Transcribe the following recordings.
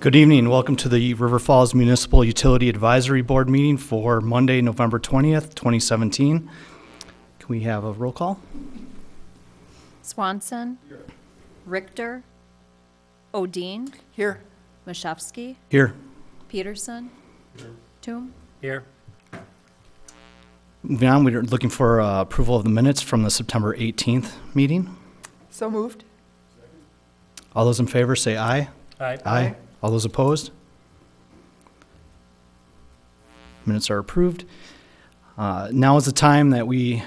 Good evening. Welcome to the River Falls Municipal Utility Advisory Board meeting for Monday, November 20th, 2017. Can we have a roll call? Swanson. Here. Richter. Odine. Here. Mashevsky. Here. Peterson. Here. Toom. Here. Moving on, we're looking for approval of the minutes from the September 18th meeting. So moved. All those in favor say aye. Aye. Aye. All those opposed? Minutes are approved. Now is the time that we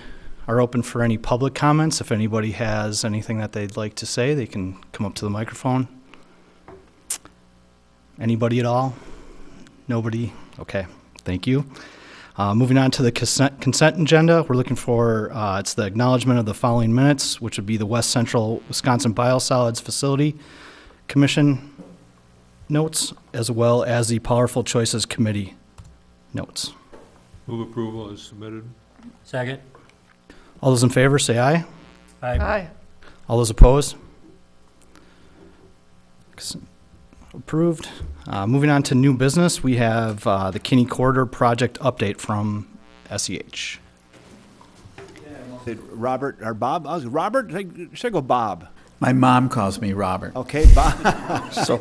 are open for any public comments. If anybody has anything that they'd like to say, they can come up to the microphone. Anybody at all? Nobody? Okay, thank you. Moving on to the consent agenda, we're looking for, it's the acknowledgement of the following minutes, which would be the West Central Wisconsin Biosolids Facility Commission notes, as well as the Powerful Choices Committee notes. Move approval as submitted. Second. All those in favor say aye. Aye. Aye. All those opposed? Approved. Moving on to new business, we have the Kinney Corridor project update from SEH. Robert or Bob? Robert? Should I go Bob? My mom calls me Robert. Okay, Bob. So,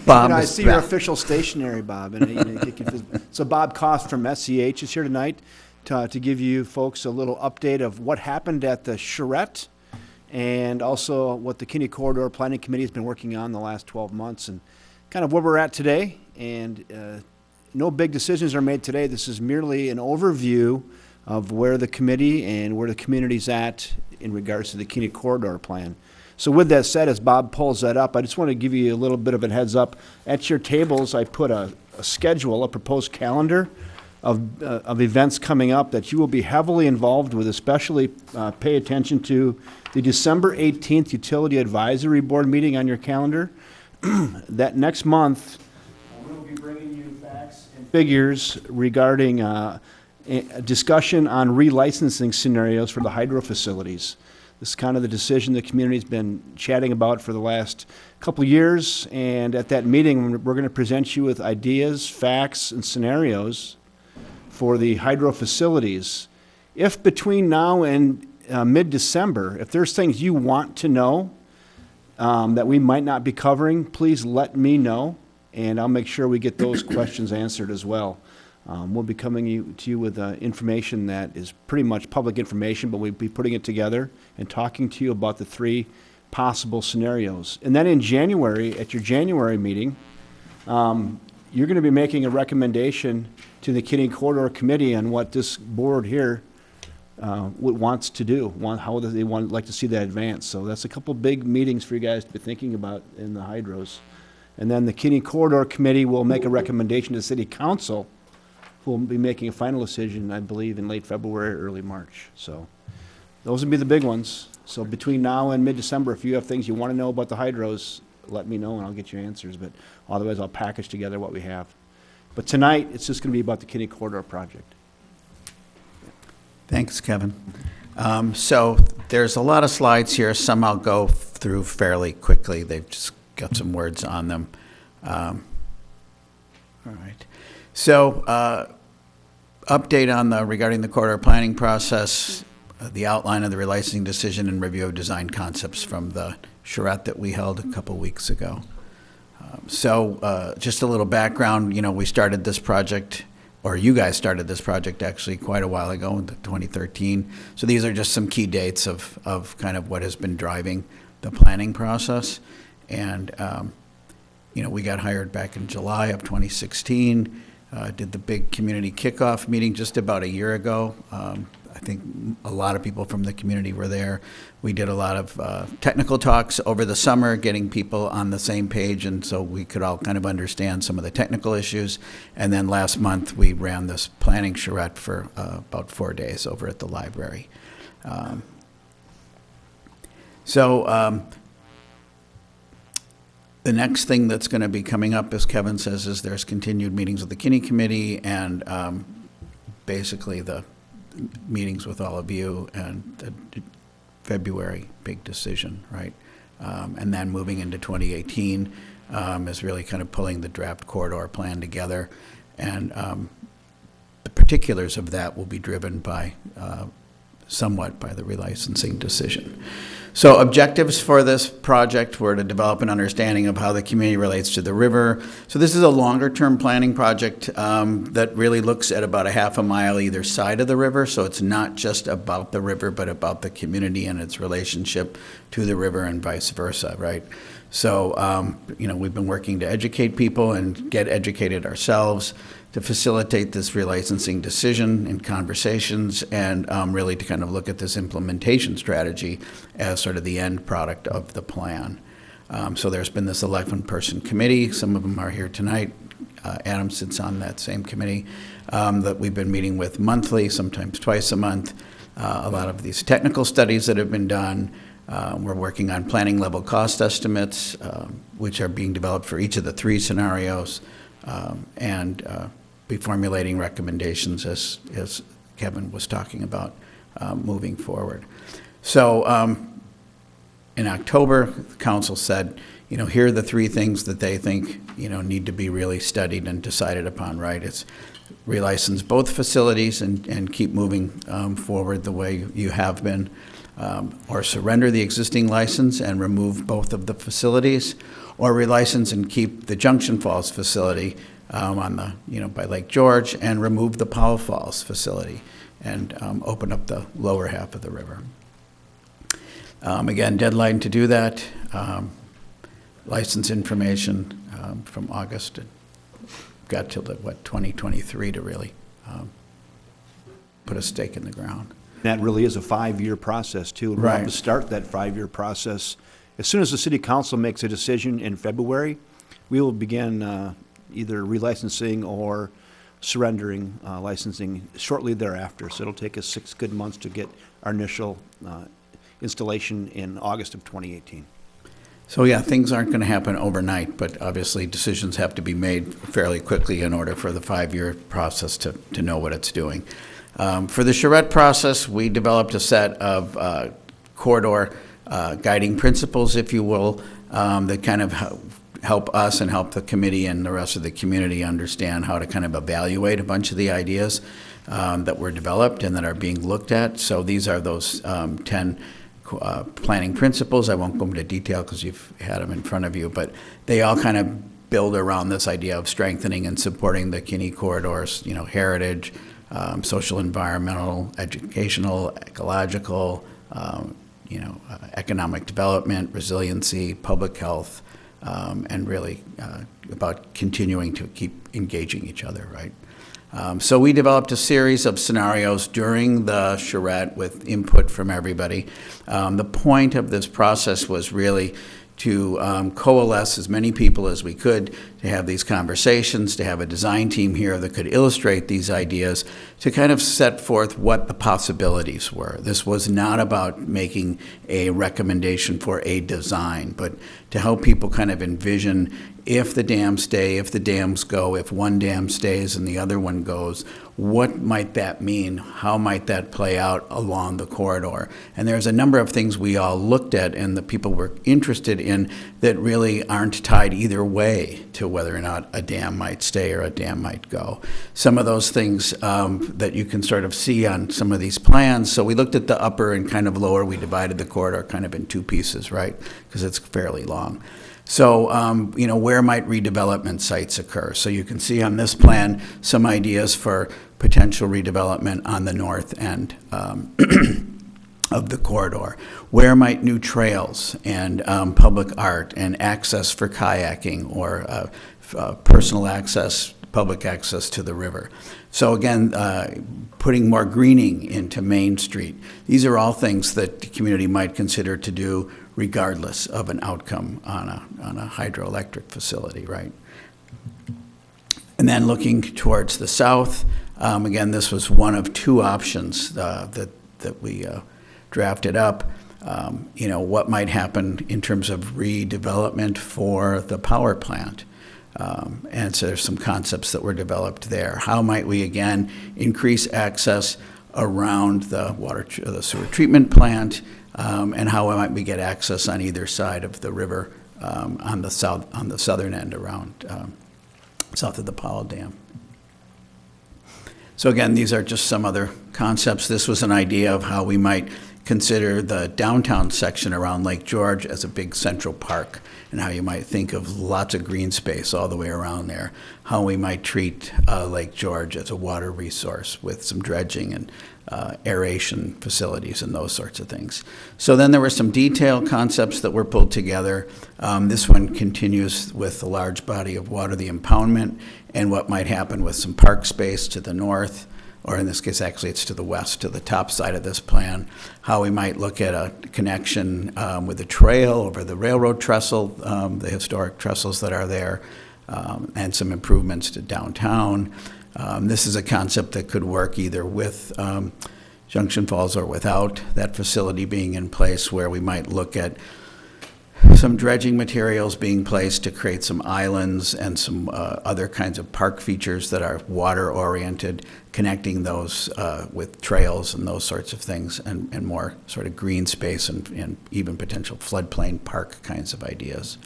Bob I is see your back. official stationery, Bob. And, get confused. So Bob Kost from SCH is here tonight to give you folks a little update of what happened at the charrette and also what the Kinney Corridor Planning Committee has been working on the last 12 months and kind of where we're at today. And no big decisions are made today. This is merely an overview of where the committee and where the community's at in regards to the Kinney Corridor plan. So with that said, as Bob pulls that up, I just want to give you a little bit of a heads up. At your tables, I put a schedule, a proposed calendar of events coming up that you will be heavily involved with, especially pay attention to the December 18th Utility Advisory Board meeting on your calendar. That next month, we'll be bringing you facts and figures regarding a discussion on relicensing scenarios for the hydro facilities. This is kind of the decision the community's been chatting about for the last couple of years, and at that meeting, we're going to present you with ideas, facts, and scenarios for the hydro facilities. If between now and mid-December, if there's things you want to know that we might not be covering, please let me know, and I'll make sure we get those questions answered as well. We'll be coming to you with information that is pretty much public information, but we'll be putting it together and talking to you about the three possible scenarios. And then in January, at your January meeting, you're going to be making a recommendation to the Kinney Corridor Committee on what this board here wants to do, how they like to see that advance. So that's a couple big meetings for you guys to be thinking about in the hydros. And then the Kinney Corridor Committee will make a recommendation to City Council, who will be making a final decision, I believe, in late February or early March. So those would be the big ones. So between now and mid-December, if you have things you want to know about the hydros, let me know and I'll get you answers. But otherwise, I'll package together what we have. But tonight, it's just going to be about the Kinney Corridor project. Thanks, Kevin. So there's a lot of slides here. Some I'll go through fairly quickly. They've just got some words on them. All right. So update on regarding the corridor planning process, the outline of the relicensing decision and review of design concepts from the charrette that we held a couple weeks ago. So just a little background, we started this project, or you guys started this project actually quite a while ago in 2013. So these are just some key dates of kind of what has been driving the planning process. And, we got hired back in July of 2016. Did the big community kickoff meeting just about a year ago. I think a lot of people from the community were there. We did a lot of technical talks over the summer, getting people on the same page, and so we could all kind of understand some of the technical issues. And then last month, we ran this planning charrette for about 4 days over at the library. The next thing that's going to be coming up, as Kevin says, is there's continued meetings with the Kinney Committee and basically the meetings with all of you and the February big decision, right? And then moving into 2018 is really kind of pulling the draft corridor plan together. And the particulars of that will be driven by somewhat by the relicensing decision. So objectives for this project were to develop an understanding of how the community relates to the river. So this is a longer-term planning project that really looks at about a half a mile either side of the river. So it's not just about the river, but about the community and its relationship to the river and vice versa, right? So, we've been working to educate people and get educated ourselves to facilitate this relicensing decision in conversations and really to kind of look at this implementation strategy as sort of the end product of the plan. So there's been this 11-person committee. Some of them are here tonight. Adam sits on that same committee that we've been meeting with monthly, sometimes twice a month. A lot of these technical studies that have been done. We're working on planning level cost estimates, which are being developed for each of the 3 scenarios, and be formulating recommendations as Kevin was talking about moving forward. So in October, the council said, here are the 3 things that they think, need to be really studied and decided upon, right? It's relicense both facilities and keep moving forward the way you have been, or surrender the existing license and remove both of the facilities, or relicense and keep the Junction Falls facility on the, by Lake George, and remove the Powell Falls facility and open up the lower half of the river. Again, deadline to do that. License information from August. Got till 2023 to really put a stake in the ground. That really is a 5-year process, too. And we'll have to start that 5-year process. As soon as the city council makes a decision in February, we will begin either relicensing or surrendering licensing shortly thereafter. So it'll take us 6 good months to get our initial installation in August of 2018. So yeah, things aren't going to happen overnight, but obviously decisions have to be made fairly quickly in order for the 5-year process to know what it's doing. For the charrette process, we developed a set of corridor guiding principles, if you will, that kind of help us and help the committee and the rest of the community understand how to kind of evaluate a bunch of the ideas that were developed and that are being looked at. So these are those 10 planning principles. I won't go into detail because you've had them in front of you, but they all kind of build around this idea of strengthening and supporting the Kinney corridors, heritage, social, environmental, educational, ecological, economic development, resiliency, public health, and really about continuing to keep engaging each other, right? So we developed a series of scenarios during the charrette with input from everybody. The point of this process was really to coalesce as many people as we could, to have these conversations, to have a design team here that could illustrate these ideas, to kind of set forth what the possibilities were. This was not about making a recommendation for a design, but to help people kind of envision if the dams stay, if the dams go, if one dam stays and the other one goes, what might that mean? How might that play out along the corridor? And there's a number of things we all looked at and the people were interested in that really aren't tied either way to whether or not a dam might stay or a dam might go. Some of those things that you can sort of see on some of these plans. So we looked at the upper and kind of lower. We divided the corridor kind of in 2 pieces, right? Because it's fairly long. So, where might redevelopment sites occur? So you can see on this plan some ideas for potential redevelopment on the north end of the corridor. Where might new trails and public art and access for kayaking or personal access, public access to the river? So again, putting more greening into Main Street. These are all things that the community might consider to do regardless of an outcome on a hydroelectric facility, right? And then looking towards the south, again, this was one of 2 options that we drafted up. What might happen in terms of redevelopment for the power plant. And so there's some concepts that were developed there. How might we, again, increase access around the sewer treatment plant, and how might we get access on either side of the river on the southern end around south of the Powell Dam. So again, these are just some other concepts. This was an idea of how we might consider the downtown section around Lake George as a big central park, and how you might think of lots of green space all the way around there, how we might treat Lake George as a water resource with some dredging and aeration facilities and those sorts of things. So then there were some detailed concepts that were pulled together. This one continues with the large body of water, the impoundment, and what might happen with some park space to the north, or in this case, actually, it's to the west, to the top side of this plan, how we might look at a connection with the trail over the railroad trestle, the historic trestles that are there, and some improvements to downtown. This is a concept that could work either with Junction Falls or without that facility being in place, where we might look at some dredging materials being placed to create some islands and some other kinds of park features that are water-oriented, connecting those with trails and those sorts of things, and more sort of green space and even potential floodplain park kinds of ideas.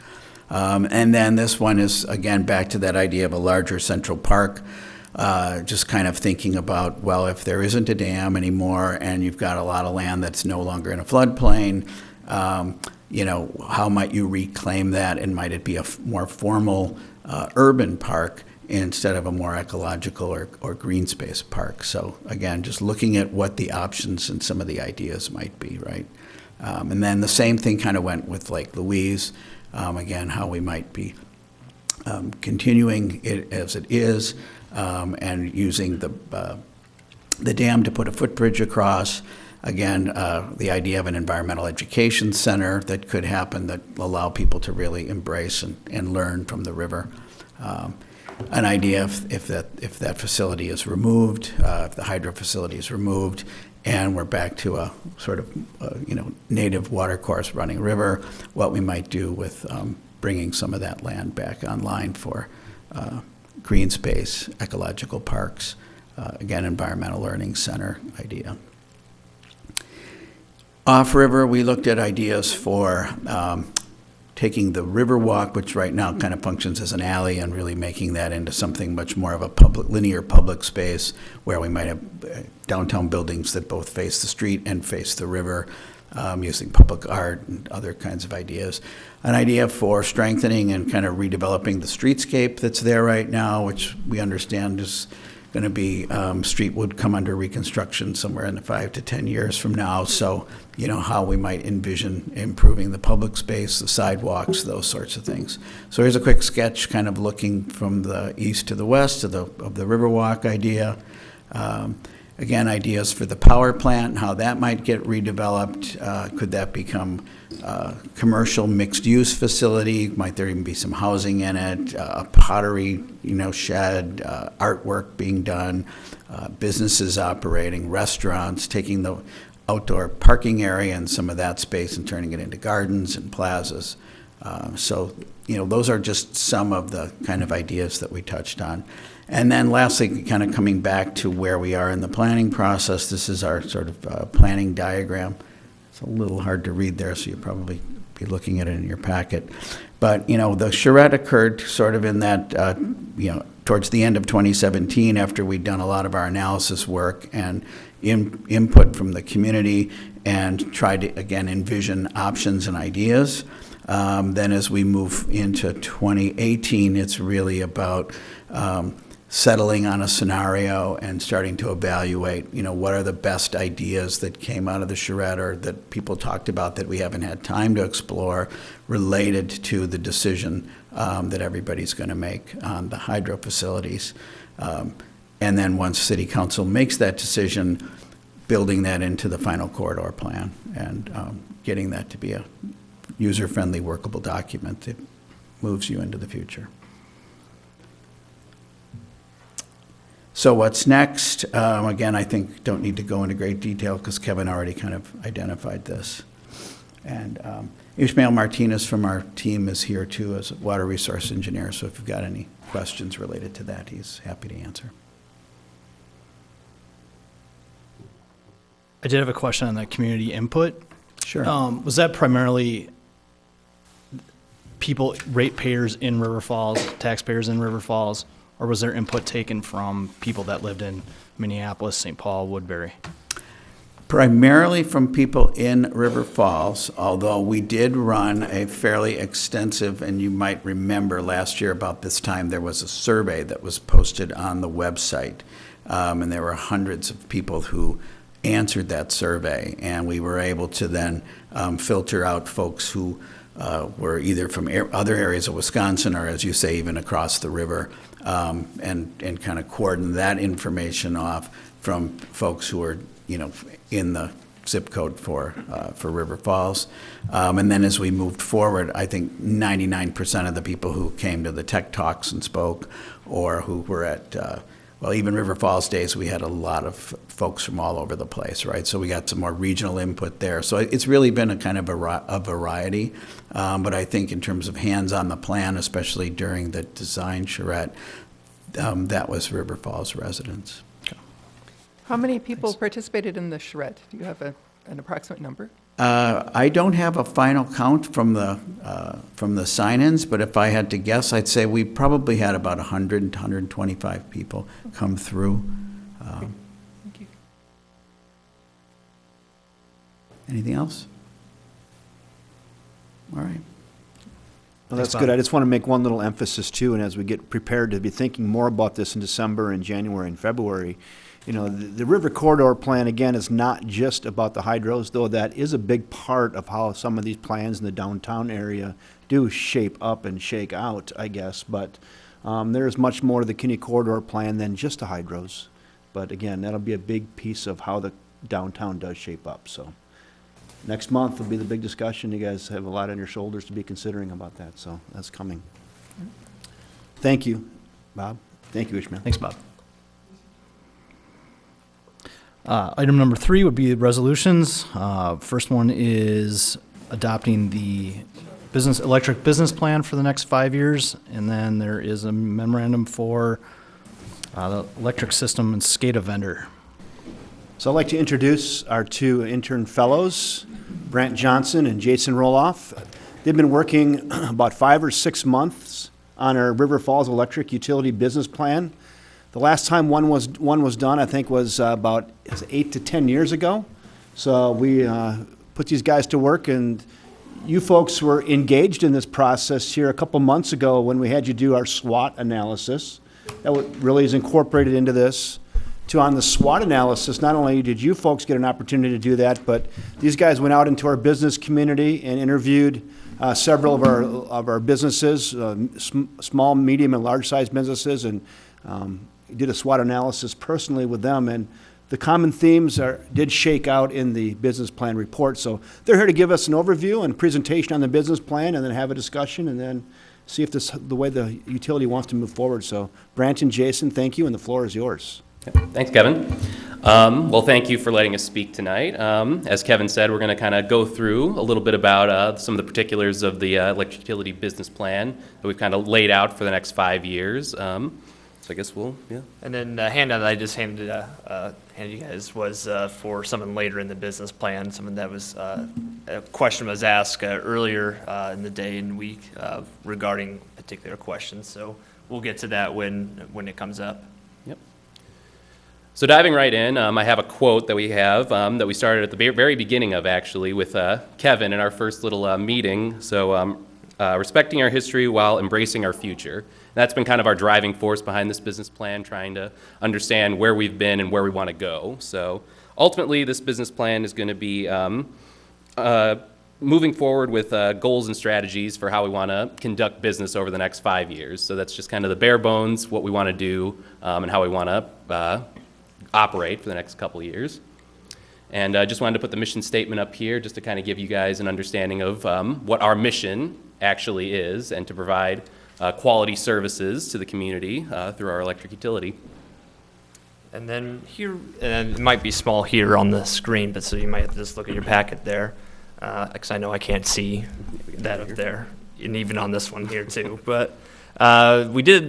And then this one is, again, back to that idea of a larger central park, just kind of thinking about, well, if there isn't a dam anymore and you've got a lot of land that's no longer in a floodplain, you know, how might you reclaim that, and might it be a more formal urban park instead of a more ecological or green space park? So again, just looking at what the options and some of the ideas might be, right? And then the same thing kind of went with Lake Louise. Again, how we might be continuing it as it is, and using the dam to put a footbridge across. Again, the idea of an environmental education center that could happen that allow people to really embrace and learn from the river. An idea if that facility is removed, if the hydro facility is removed, and we're back to a sort of native watercourse running river, what we might do with bringing some of that land back online for green space, ecological parks, again, environmental learning center idea. Off-river, we looked at ideas for taking the Riverwalk, which right now kind of functions as an alley, and really making that into something much more of a linear public space, where we might have downtown buildings that both face the street and face the river, using public art and other kinds of ideas. An idea for strengthening and kind of redeveloping the streetscape that's there right now, which we understand is going to be, street would come under reconstruction somewhere in the 5 to 10 years from now. So, how we might envision improving the public space, the sidewalks, those sorts of things. So here's a quick sketch kind of looking from the east to the west of the Riverwalk idea. Again, ideas for the power plant and how that might get redeveloped. Could that become a commercial mixed-use facility? Might there even be some housing in it? A pottery, shed, artwork being done, businesses operating, restaurants, taking the outdoor parking area and some of that space and turning it into gardens and plazas. So, those are just some of the kind of ideas that we touched on. And then lastly, kind of coming back to where we are in the planning process, this is our sort of planning diagram. It's a little hard to read there, so you'll probably be looking at it in your packet. But, the charrette occurred sort of in that, towards the end of 2017, after we'd done a lot of our analysis work and input from the community, and tried to, again, envision options and ideas. Then as we move into 2018, it's really about settling on a scenario and starting to evaluate, what are the best ideas that came out of the charrette or that people talked about that we haven't had time to explore, related to the decision that everybody's going to make on the hydro facilities. And then once City Council makes that decision, building that into the final corridor plan and getting that to be a user-friendly, workable document that moves you into the future. So what's next? Again, I think don't need to go into great detail because Kevin already kind of identified this. And Ishmael Martinez from our team is here too as a water resource engineer. So if you've got any questions related to that, he's happy to answer. I did have a question on the community input Sure. Was that primarily people, ratepayers in River Falls, taxpayers in River Falls, or was there input taken from people that lived in Minneapolis, St. Paul, Woodbury? Primarily from people in River Falls, although we did run a fairly extensive, and you might remember last year about this time, there was a survey that was posted on the website. And there were hundreds of people who answered that survey, and we were able to then filter out folks who were either from other areas of Wisconsin or, as you say, even across the river, and kind of coordinate that information off from folks who are, in the zip code for River Falls. And then as we moved forward, I think 99% of the people who came to the tech talks and spoke, or who were at even River Falls days, we had a lot of folks from all over the place, right? So we got some more regional input there. So it's really been a kind of a variety. But I think in terms of hands on the plan, especially during the design charrette, that was River Falls residents. How many people participated in the charrette? Do you have an approximate number? I don't have a final count from the sign-ins, but if I had to guess, I'd say we probably had about 100, 125 people come through. Thank you. Anything else? All right. Well, that's Bob. good. I just want to make one little emphasis too, and as we get prepared to be thinking more about this in December and January and February, the river corridor plan, again, is not just about the hydros, though that is a big part of how some of these plans in the downtown area do shape up and shake out, I guess. But there is much more to the Kinney corridor plan than just the hydros. But again, that'll be a big piece of how the downtown does shape up. So next month will be the big discussion. You guys have a lot on your shoulders to be considering about that, so that's coming. Thank you, Bob. Thank you, Ishmael. Thanks, Bob. Item number 3 would be resolutions. First one is adopting the electric business plan for the next 5 years, and then there is a memorandum for the electric system and SCADA vendor. So I'd like to introduce our 2 intern fellows, Brant Johnson and Jason Roloff. They've been working about 5 or 6 months on our River Falls Electric Utility Business Plan. The last time one was done, I think, was about 8 to 10 years ago. So we put these guys to work, and you folks were engaged in this process here a couple months ago when we had you do our SWOT analysis. That really is incorporated into this. On the SWOT analysis, not only did you folks get an opportunity to do that, but these guys went out into our business community and interviewed several of our businesses, small, medium, and large-sized businesses, and did a SWOT analysis personally with them. And the common themes did shake out in the business plan report. So they're here to give us an overview and presentation on the business plan, and then have a discussion, and then see if this the way the utility wants to move forward. So Brant and Jason, thank you, and the floor is yours. Thanks, Kevin. Well, thank you for letting us speak tonight. As Kevin said, we're going to kind of go through a little bit about some of the particulars of the electric utility business plan that we've kind of laid out for the next 5 years. So I guess yeah. And then the handout that I just handed you guys was for someone later in the business plan. Someone that was a question was asked earlier in the day and week regarding particular questions. So we'll get to that when it comes up. So diving right in, I have a quote that we have that we started at the very beginning of, actually, with Kevin in our first little meeting. So respecting our history while embracing our future. And that's been kind of our driving force behind this business plan, trying to understand where we've been and where we want to go. So ultimately, this business plan is going to be moving forward with goals and strategies for how we want to conduct business over the next 5 years. So that's just kind of the bare bones, what we want to do, and how we want to operate for the next couple of years. And I just wanted to put the mission statement up here just to kind of give you guys an understanding of what our mission actually is, and to provide quality services to the community through our electric utility. And then here, and it might be small here on the screen, but so you might have to just look at your packet there, because I know I can't see that up there, and even on this one here too. But we did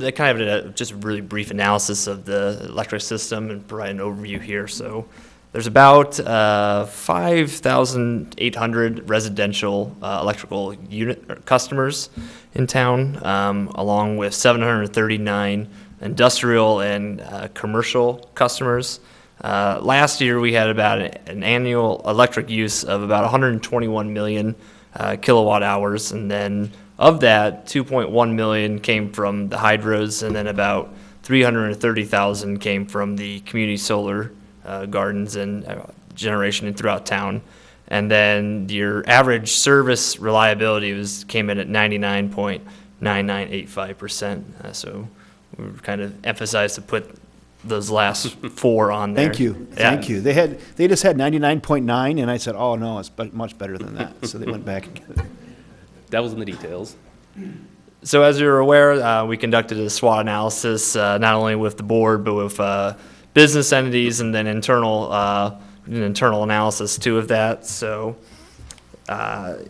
just a really brief analysis of the electric system and provide an overview here. So there's about 5,800 residential electrical unit customers in town, along with 739 industrial and commercial customers. Last year, we had about an annual electric use of about 121 million kilowatt hours, and then of that, 2.1 million came from the hydros, and then about 330,000 came from the community solar gardens and generation throughout town. And then your average service reliability came in at 99.9985%. So we kind of emphasized to put those last four on there. Thank you, thank you. They just had 99.9, and I said, oh, no, it's much better than that. So they went back and got it. Devil's in the details. So as you're aware, we conducted a SWOT analysis, not only with the board, but with business entities, and then internal analysis too of that. So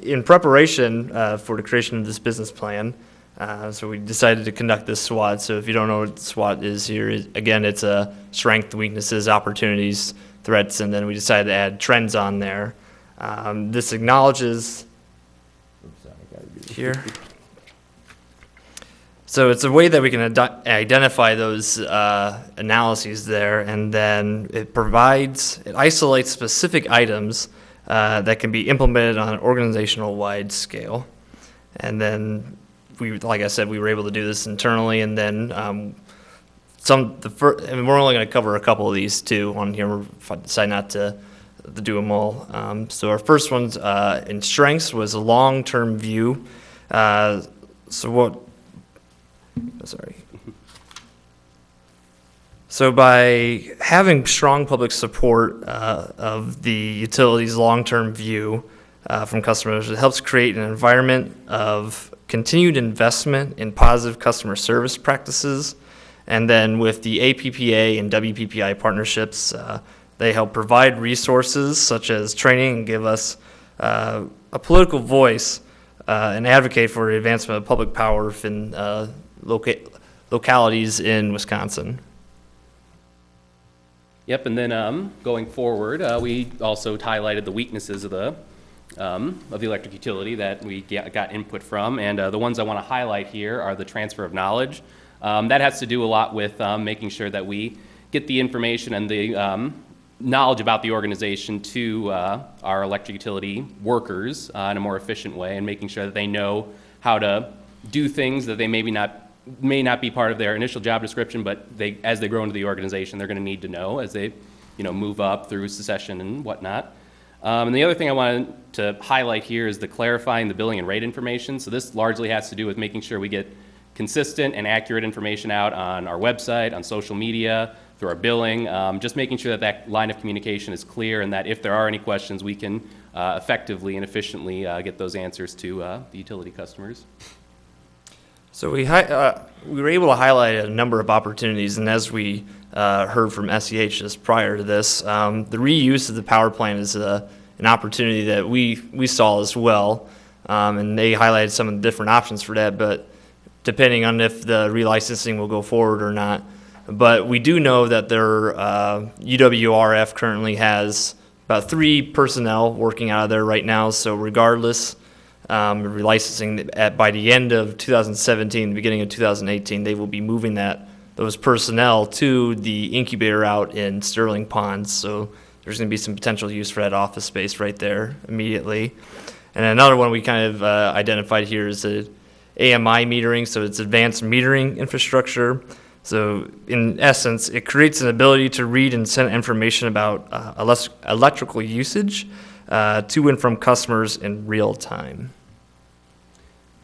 in preparation for the creation of this business plan, so we decided to conduct this SWOT. So if you don't know what SWOT is here, again, it's strengths, weaknesses, opportunities, threats, and then we decided to add trends on there. This acknowledges here. So it's a way that we can identify those analyses there, and then it isolates specific items that can be implemented on an organizational-wide scale. And then, like I said, we were able to do this internally, and then and we're only going to cover a couple of these too on here. We decided not to do them all. So our first one in strengths was a long-term view. So by having strong public support of the utility's long-term view from customers, it helps create an environment of continued investment in positive customer service practices. And then with the APPA and WPPI partnerships, they help provide resources such as training and give us a political voice and advocate for the advancement of public power in localities in Wisconsin. Yep, and then going forward, we also highlighted the weaknesses of the electric utility that we got input from, and the ones I want to highlight here are the transfer of knowledge. That has to do a lot with making sure that we get the information and the knowledge about the organization to our electric utility workers in a more efficient way, and making sure that they know how to do things that they may not be part of their initial job description, but as they grow into the organization, they're going to need to know as they move up through succession and whatnot. And the other thing I wanted to highlight here is the clarifying the billing and rate information. So this largely has to do with making sure we get consistent and accurate information out on our website, on social media, through our billing, just making sure that that line of communication is clear, and that if there are any questions, we can effectively and efficiently get those answers to the utility customers. So we were able to highlight a number of opportunities, and as we heard from SEH just prior to this, the reuse of the power plant is an opportunity that we saw as well, and they highlighted some of the different options for that, but depending on if the relicensing will go forward or not. But we do know that their UWRF currently has about 3 personnel working out of there right now, so regardless relicensing by the end of 2017, beginning of 2018, they will be moving those personnel to the incubator out in Sterling Ponds. So there's going to be some potential use for that office space right there immediately. And another one we kind of identified here is the AMI metering, so it's advanced metering infrastructure. So in essence, it creates an ability to read and send information about electrical usage to and from customers in real time.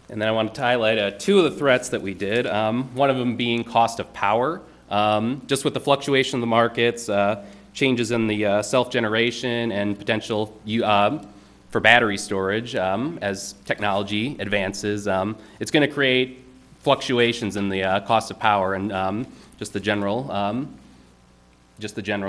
And then I wanted to highlight 2 of the threats that we did, one of them being cost of power. Just with the fluctuation of the markets, changes in the self-generation and potential for battery storage as technology advances, it's going to create fluctuations in the cost of power and just the general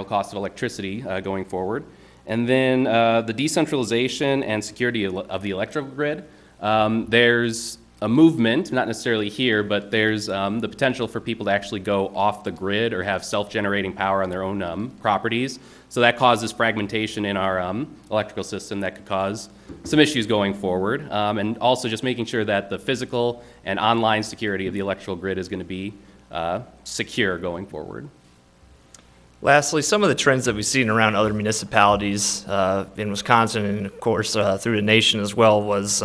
cost of electricity going forward. And then the decentralization and security of the electrical grid. There's a movement, not necessarily here, but there's the potential for people to actually go off the grid or have self-generating power on their own properties. So that causes fragmentation in our electrical system that could cause some issues going forward. And also just making sure that the physical and online security of the electrical grid is going to be secure going forward. Lastly, some of the trends that we've seen around other municipalities in Wisconsin and, of course, through the nation as well was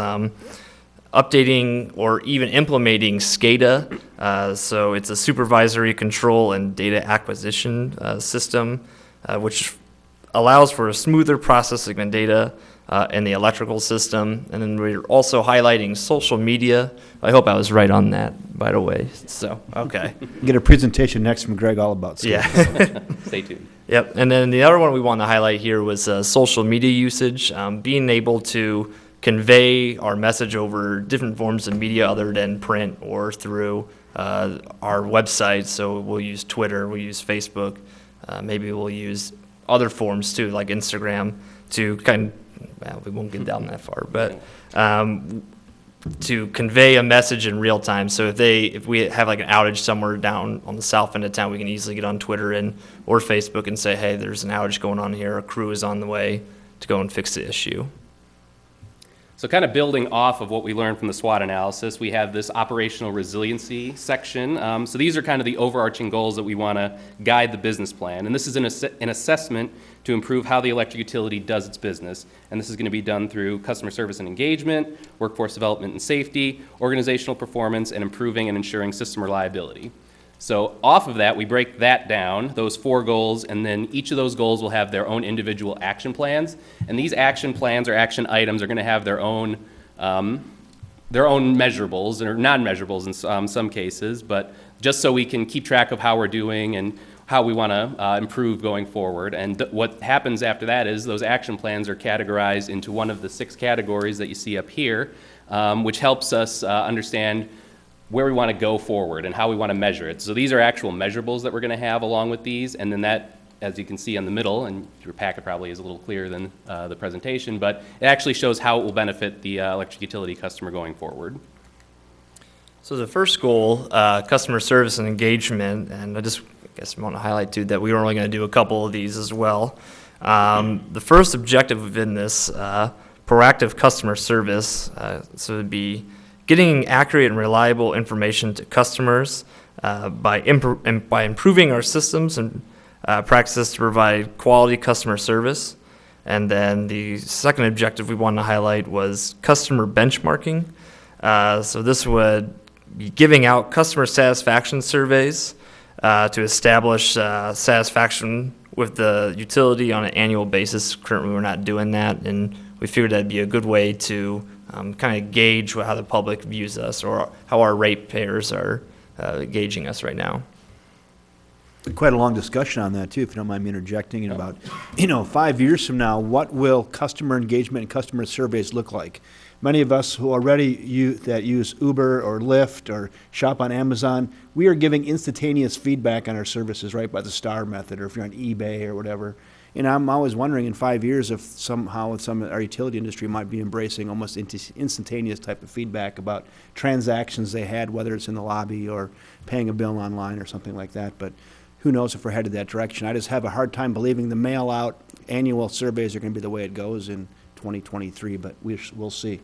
updating or even implementing SCADA. So it's a supervisory control and data acquisition system, which allows for a smoother processing of data in the electrical system. And then we're also highlighting social media. I hope I was right on that, by the way. So, okay. Get a presentation next from Greg all about SCADA. Yeah. Stay tuned. Yep. And then the other one we want to highlight here was social media usage, being able to convey our message over different forms of media other than print or through our website. So we'll use Twitter, we'll use Facebook, maybe we'll use other forms too, like Instagram, to well, we won't get down that far, but to convey a message in real time. So if we have like an outage somewhere down on the south end of town, we can easily get on Twitter or Facebook and say, hey, there's an outage going on here. A crew is on the way to go and fix the issue. So kind of building off of what we learned from the SWOT analysis, we have this operational resiliency section. So these are kind of the overarching goals that we want to guide the business plan. And this is an assessment to improve how the electric utility does its business. And this is going to be done through customer service and engagement, workforce development and safety, organizational performance, and improving and ensuring system reliability. So off of that, we break that down, those 4 goals, and then each of those goals will have their own individual action plans. And these action plans or action items are going to have their own measurables, or non-measurables in some cases, but just so we can keep track of how we're doing and how we want to improve going forward. And what happens after that is those action plans are categorized into one of the 6 categories that you see up here, which helps us understand where we want to go forward and how we want to measure it. So these are actual measurables that we're going to have along with these, and then that, as you can see on the middle, and your packet probably is a little clearer than the presentation, but it actually shows how it will benefit the electric utility customer going forward. So the first goal, customer service and engagement, and I guess I want to highlight too that we were only going to do a couple of these as well. The first objective within this proactive customer service, so it would be getting accurate and reliable information to customers by improving our systems and practices to provide quality customer service. And then the second objective we wanted to highlight was customer benchmarking. So this would be giving out customer satisfaction surveys to establish satisfaction with the utility on an annual basis. Currently, we're not doing that, and we figured that'd be a good way to kind of gauge how the public views us or how our ratepayers are gauging us right now. Quite a long discussion on that too, if you don't mind me interjecting. And about 5 years from now, what will customer engagement and customer surveys look like? Many of us who already use Uber or Lyft or shop on Amazon, we are giving instantaneous feedback on our services, right, by the star method, or if you're on eBay or whatever. And I'm always wondering in 5 years if somehow our utility industry might be embracing almost instantaneous type of feedback about transactions they had, whether it's in the lobby or paying a bill online or something like that. But who knows if we're headed that direction. I just have a hard time believing the mail-out annual surveys are going to be the way it goes in 2023, but we'll see.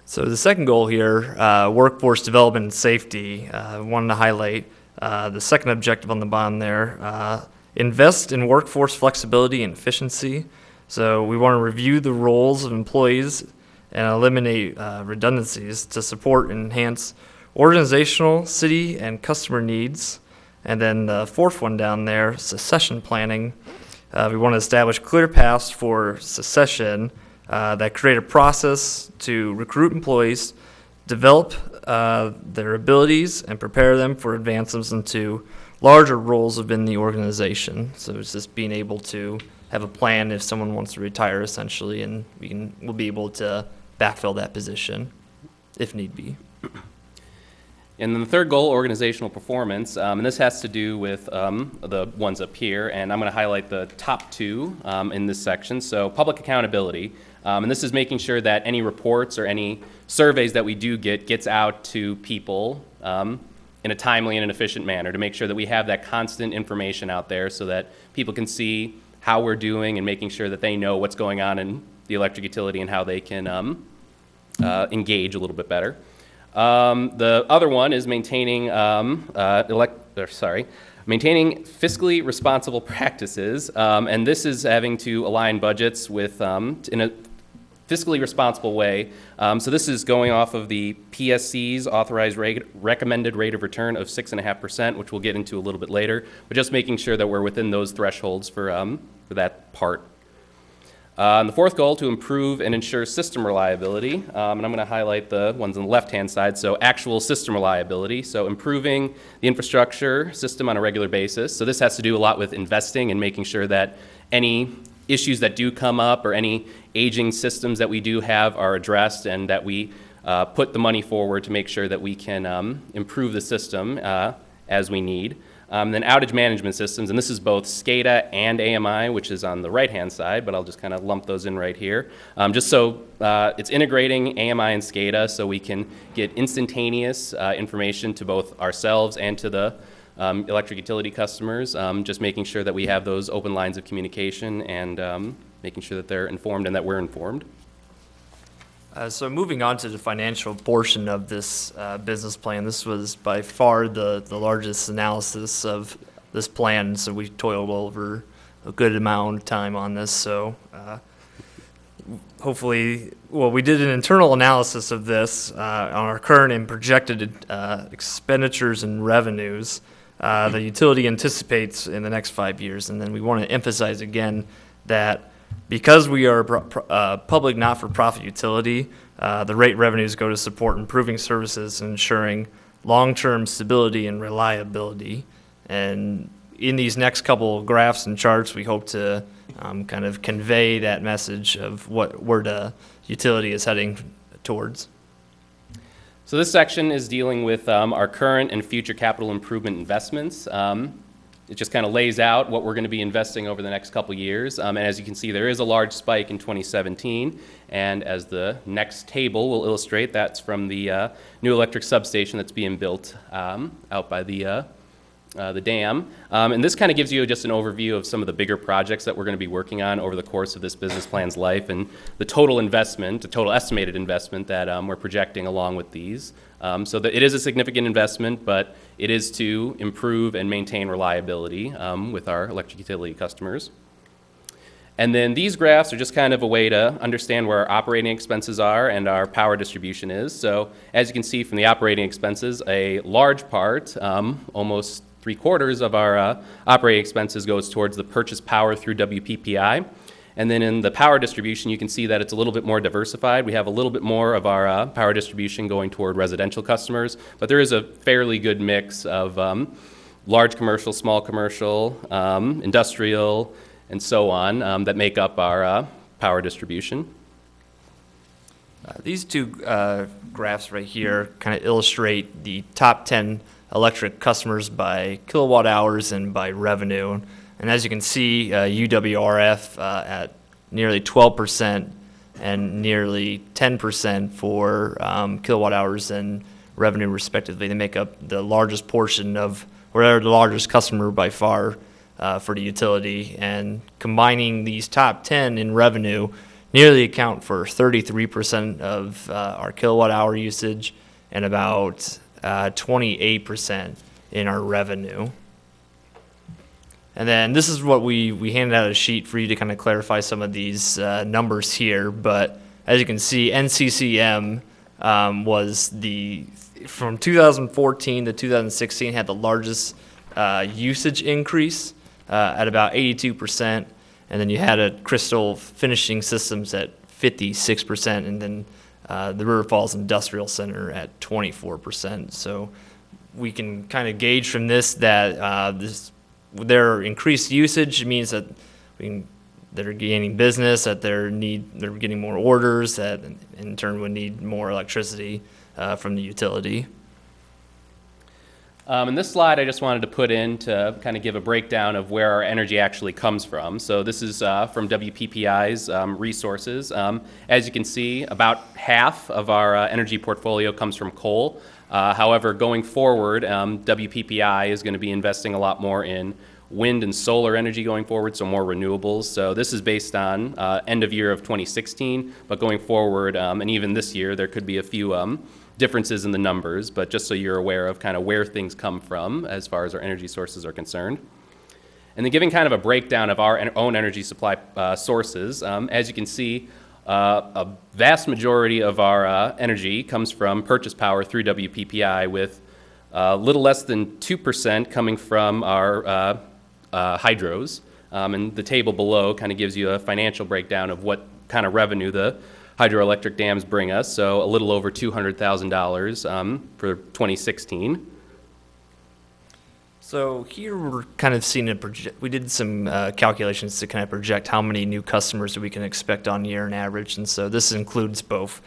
So the second goal here, workforce development and safety, wanted to highlight the second objective on the bottom there, invest in workforce flexibility and efficiency. So we want to review the roles of employees and eliminate redundancies to support and enhance organizational, city, and customer needs. And then the fourth one down there, succession planning. We want to establish clear paths for succession that create a process to recruit employees, develop their abilities, and prepare them for advancements into larger roles within the organization. So it's just being able to have a plan if someone wants to retire, essentially, and we'll be able to backfill that position if need be. And then the third goal, organizational performance, and this has to do with the ones up here, and I'm going to highlight the top 2 in this section. So public accountability. And this is making sure that any reports or any surveys that we do get gets out to people in a timely and an efficient manner to make sure that we have that constant information out there so that people can see how we're doing and making sure that they know what's going on in the electric utility and how they can engage a little bit better. The other one is maintaining maintaining fiscally responsible practices, and this is having to align budgets with in a fiscally responsible way. So this is going off of the PSC's authorized recommended rate of return of 6.5%, which we'll get into a little bit later, but just making sure that we're within those thresholds for that part. And the fourth goal, to improve and ensure system reliability, and I'm going to highlight the ones on the left-hand side, so actual system reliability, so improving the infrastructure system on a regular basis. So this has to do a lot with investing and making sure that any issues that do come up or any aging systems that we do have are addressed and that we put the money forward to make sure that we can improve the system as we need. Then outage management systems, and this is both SCADA and AMI, which is on the right-hand side, but I'll just kind of lump those in right here. Just so it's integrating AMI and SCADA so we can get instantaneous information to both ourselves and to the electric utility customers, just making sure that we have those open lines of communication and making sure that they're informed and that we're informed. So moving on to the financial portion of this business plan, this was by far the largest analysis of this plan, so we toiled over a good amount of time on this. So hopefully, well, we did an internal analysis of this on our current and projected expenditures and revenues the utility anticipates in the next 5 years. And then we want to emphasize again that because we are a public not-for-profit utility, the rate revenues go to support improving services and ensuring long-term stability and reliability. And in these next couple of graphs and charts, we hope to kind of convey that message of where the utility is heading towards. So this section is dealing with our current and future capital improvement investments. It just kind of lays out what we're going to be investing over the next couple years. And as you can see, there is a large spike in 2017. And as the next table will illustrate, that's from the new electric substation that's being built out by the dam. And this kind of gives you just an overview of some of the bigger projects that we're going to be working on over the course of this business plan's life and the total investment, the total estimated investment that we're projecting along with these. So that it is a significant investment, but it is to improve and maintain reliability with our electric utility customers. And then these graphs are just kind of a way to understand where our operating expenses are and our power distribution is. So as you can see from the operating expenses, a large part, almost 3/4 of our operating expenses goes towards the purchase power through WPPI. And then in the power distribution, you can see that it's a little bit more diversified. We have a little bit more of our power distribution going toward residential customers, but there is a fairly good mix of large commercial, small commercial, industrial, and so on that make up our power distribution. These two graphs right here kind of illustrate the top 10 electric customers by kilowatt hours and by revenue. And as you can see, UWRF at nearly 12% and nearly 10% for kilowatt hours and revenue respectively. They make up the largest portion of, or they're the largest customer by far for the utility. And combining these top 10 in revenue nearly account for 33% of our kilowatt hour usage and about 28% in our revenue. And then this is what we handed out a sheet for you to kind of clarify some of these numbers here. But as you can see, NCCM was from 2014 to 2016 had the largest usage increase at about 82%. And then you had a Crystal Finishing Systems at 56%, and then the River Falls Industrial Center at 24%. So we can kind of gauge from this that their increased usage means that they're gaining business, that they're getting more orders, that in turn would need more electricity from the utility. And this slide I just wanted to put in to kind of give a breakdown of where our energy actually comes from. So this is from WPPI's resources. As you can see, about half of our energy portfolio comes from coal. However, going forward, WPPI is going to be investing a lot more in wind and solar energy going forward, so more renewables. So this is based on end of year of 2016, but going forward, and even this year, there could be a few differences in the numbers, but just so you're aware of kind of where things come from as far as our energy sources are concerned. And then giving kind of a breakdown of our own energy supply sources, as you can see, a vast majority of our energy comes from purchase power through WPPI, with a little less than 2% coming from our hydros. And the table below kind of gives you a financial breakdown of what kind of revenue the hydroelectric dams bring us, so a little over $200,000 for 2016. So here we're kind of seeing we did some calculations to kind of project how many new customers that we can expect on year on average, and so this includes both,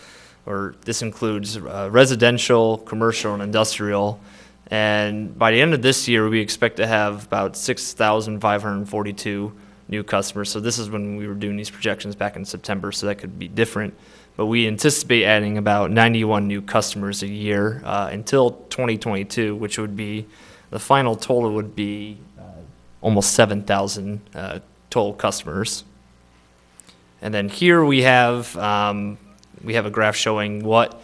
or this includes residential, commercial, and industrial. And by the end of this year, we expect to have about 6,542 new customers. So this is when we were doing these projections back in September, so that could be different. But we anticipate adding about 91 new customers a year until 2022, which would be, the final total would be almost 7,000 total customers. And then here we have a graph showing what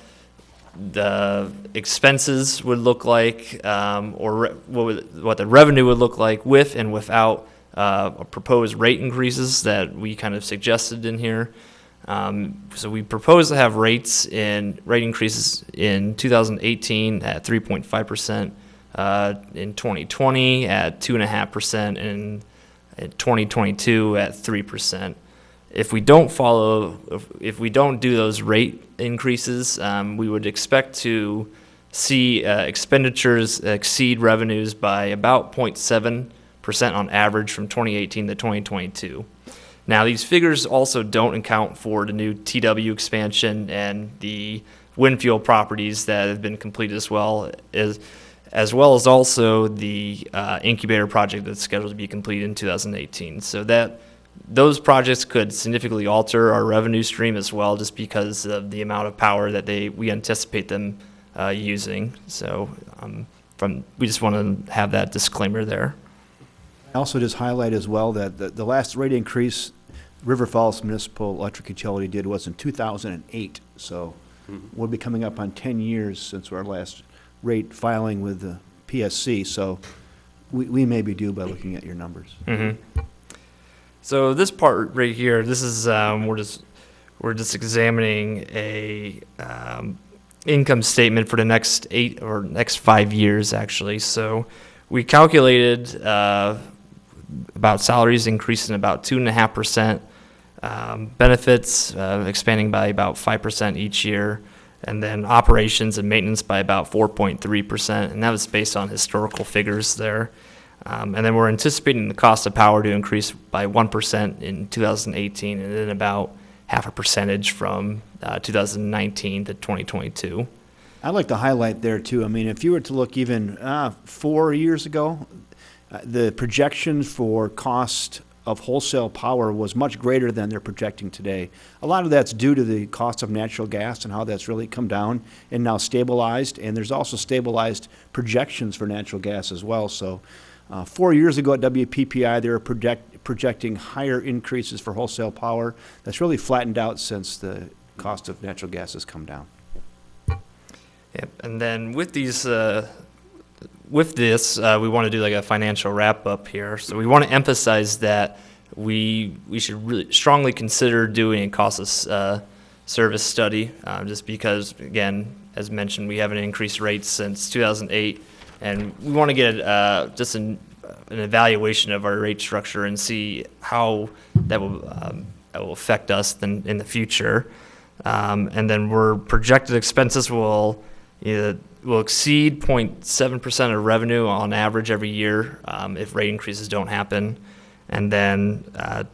the expenses would look like, or what the revenue would look like with and without proposed rate increases that we kind of suggested in here. So we propose to have rate increases in 2018 at 3.5%, in 2020 at 2.5%, and in 2022 at 3%. If we don't do those rate increases, we would expect to see expenditures exceed revenues by about 0.7% on average from 2018 to 2022. Now, these figures also don't account for the new TW expansion and the wind fuel properties that have been completed, as well as also the incubator project that's scheduled to be completed in 2018. So those projects could significantly alter our revenue stream as well, just because of the amount of power that we anticipate them using. So we just want to have that disclaimer there. I also just highlight as well that the last rate increase River Falls Municipal Electric Utility did was in 2008. So we'll be coming up on 10 years since our last rate filing with the PSC. So we may be due by looking at your numbers. Mm-hmm. So this part right here, this is we're just examining a income statement for the next 5 years actually. So we calculated about salaries increasing about 2.5%, benefits expanding by about 5% each year, and then operations and maintenance by about 4.3%, and that was based on historical figures there. And then we're anticipating the cost of power to increase by 1% in 2018, and then about 0.5% from 2019 to 2022. I'd like to highlight there too. I mean, if you were to look even 4 years ago, the projections for cost of wholesale power was much greater than they're projecting today. A lot of that's due to the cost of natural gas and how that's really come down and now stabilized. And there's also stabilized projections for natural gas as well. So 4 years ago at WPPI, they were projecting higher increases for wholesale power. That's really flattened out since the cost of natural gas has come down. Yep. And then with these, with this, we want to do like a financial wrap up here. So we want to emphasize that we should really strongly consider doing a cost of service study, just because, again, as mentioned, we haven't increased rates since 2008, and we want to get just an evaluation of our rate structure and see how that will affect us in the future. And then we're projected expenses will exceed 0.7% of revenue on average every year if rate increases don't happen. And then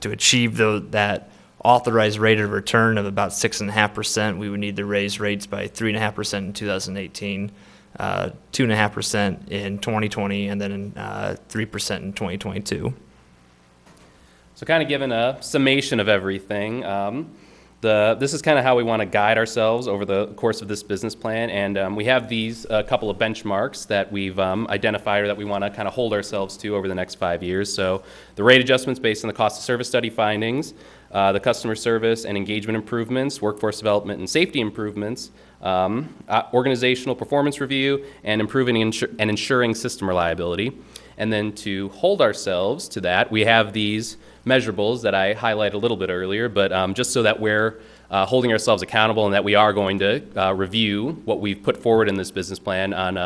to achieve that authorized rate of return of about 6.5%, we would need to raise rates by 3.5% in 2018, 2.5% in 2020, and then 3% in 2022. So kind of giving a summation of everything. This is kind of how we want to guide ourselves over the course of this business plan, and we have these couple of benchmarks that we've identified or that we want to kind of hold ourselves to over the next 5 years. So the rate adjustments based on the cost of service study findings, the customer service and engagement improvements, workforce development and safety improvements, organizational performance review, and improving and ensuring system reliability. And then to hold ourselves to that, we have these measurables that I highlighted a little bit earlier, but just so that we're holding ourselves accountable and that we are going to review what we've put forward in this business plan on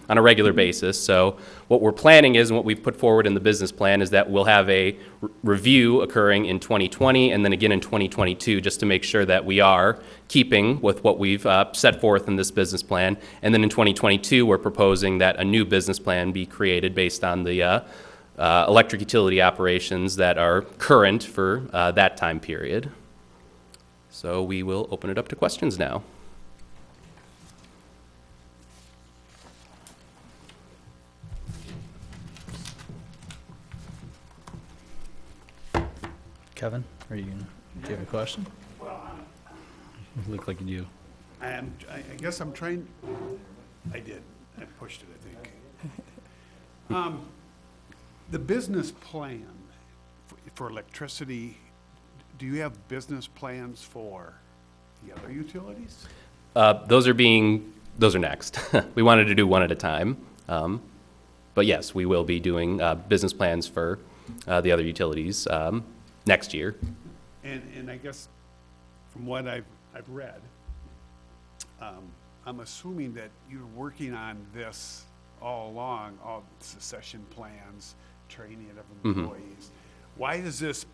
a regular basis. So what we're planning is, and what we've put forward in the business plan is that we'll have a review occurring in 2020 and then again in 2022, just to make sure that we are keeping with what we've set forth in this business plan. And then in 2022, we're proposing that a new business plan be created based on the electric utility operations that are current for that time period. So we will open it up to questions now. Kevin, do you have a question? You look like you do. I guess I'm trying, I did, I pushed it, I think. The business plan for electricity, do you have business plans for the other utilities? Those are next. We wanted to do one at a time. But yes, we will be doing business plans for the other utilities next year. And I guess from what I've read, I'm assuming that you're working on this all along, all succession plans, training of employees. Why does this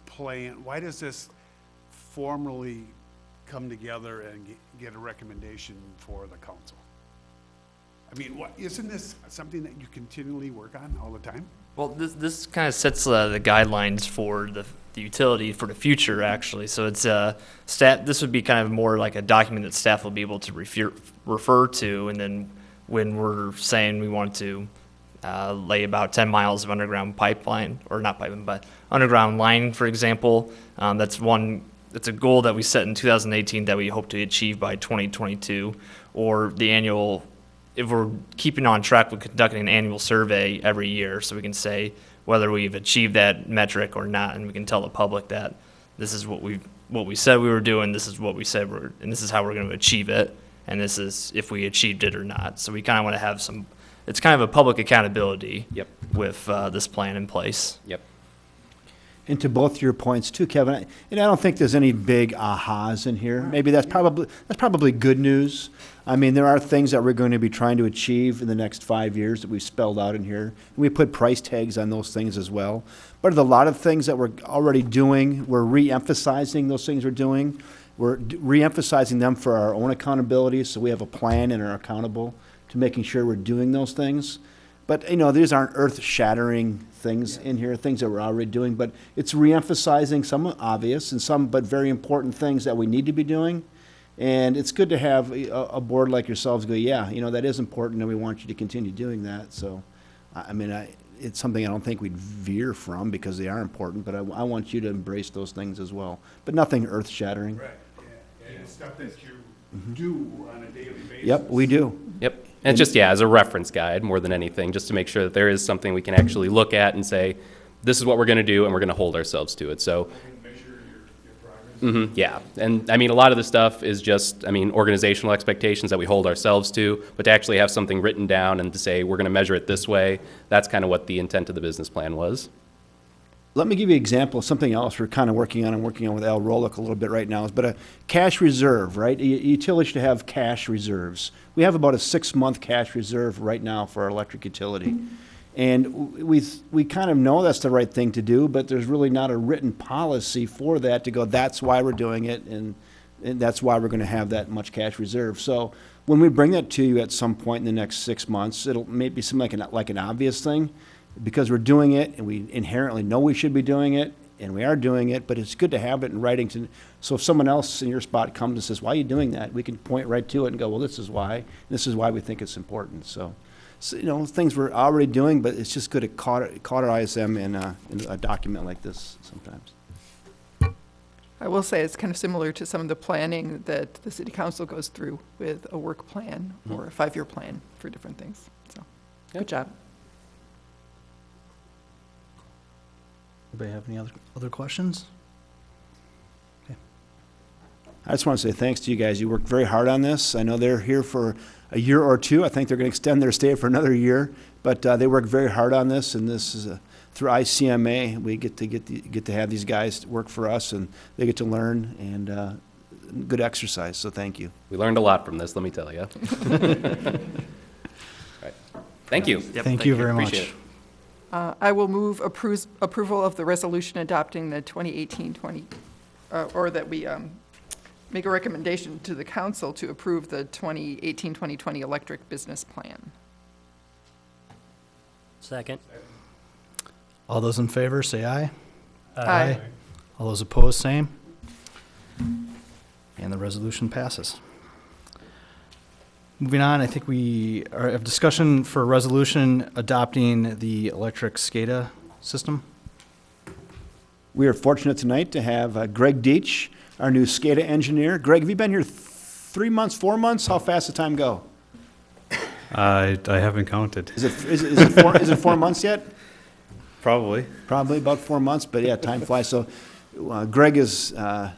formally come together and get a recommendation for the council? I mean, isn't this something that you continually work on all the time? Well, this kind of sets the guidelines for the utility for the future, actually. So it's staff. This would be kind of more like a document that staff will be able to refer to, and then when we're saying we want to lay about 10 miles of underground pipeline, or not pipeline, but underground line, for example, that's a goal that we set in 2018 that we hope to achieve by 2022, or the annual. If we're keeping on track with conducting an annual survey every year, so we can say whether we've achieved that metric or not, and we can tell the public that this is what we said we were doing, this is what we said and this is how we're going to achieve it, and this is if we achieved it or not. So we kind of want to have some. It's kind of a public accountability. Yep. With this plan in place. Yep. And to both your points too, Kevin, and I don't think there's any big ahas in here. Maybe that's probably good news. I mean, there are things that we're going to be trying to achieve in the next 5 years that we've spelled out in here. And we put price tags on those things as well. But there's a lot of things that we're already doing. We're re-emphasizing those things we're doing. We're re-emphasizing them for our own accountability, so we have a plan and are accountable to making sure we're doing those things. But, you know, these aren't earth-shattering things in here, things that we're already doing, but it's re-emphasizing some obvious and some but very important things that we need to be doing. And it's good to have a board like yourselves go, yeah, you know, that is important and we want you to continue doing that. So, I mean, it's something I don't think we'd veer from because they are important, but I want you to embrace those things as well. But nothing earth-shattering. Right, yeah. And stuff that you do on a daily basis. Yep, we do. Yep. And it's just, as a reference guide more than anything, just to make sure that there is something we can actually look at and say, this is what we're going to do, and we're going to hold ourselves to it. So, Measure your progress. yeah. And, I mean, a lot of this stuff is just, organizational expectations that we hold ourselves to, but to actually have something written down and to say, we're going to measure it this way, that's kind of what the intent of the business plan was. Let me give you an example of something else we're kind of working on with Al Rolick a little bit right now, but a cash reserve, right? Utilities should have cash reserves. We have about a 6-month cash reserve right now for our electric utility. And we kind of know that's the right thing to do, but there's really not a written policy for that to go, that's why we're doing it, and that's why we're going to have that much cash reserve. So when we bring that to you at some point in the next 6 months, it'll maybe seem like an obvious thing, because we're doing it and we inherently know we should be doing it, and we are doing it, but it's good to have it in writing. So if someone else in your spot comes and says, why are you doing that? We can point right to it and go, well, this is why. This is why we think it's important. So things we're already doing, but it's just good to cauterize them in a document like this sometimes. I will say it's kind of similar to some of the planning that the city council goes through with a work plan or a 5-year plan for different things. So, good job. Anybody have any other questions? I just want to say thanks to you guys. You worked very hard on this. I know they're here for a year or two. I think they're going to extend their stay for another year, but they worked very hard on this, and this is through ICMA. We get to have these guys work for us, and they get to learn, and good exercise. So thank you. We learned a lot from this, let me tell you. All right. Thank you. Yep, Thank you very Appreciate much. it. I will move approval of the resolution adopting the 2018-20, or that we make a recommendation to the council to approve the 2018-2020 electric business plan. Second. All those in favor, say aye. Aye. All those opposed, same. And the resolution passes. Moving on, I think we have discussion for a resolution adopting the electric SCADA system. We are fortunate tonight to have Greg Deitch, our new SCADA engineer. Greg, have you been here 3 months, 4 months? How fast does time go? I haven't counted. Is it 4 months yet? Probably. Probably about 4 months, but yeah, time flies. So Greg is a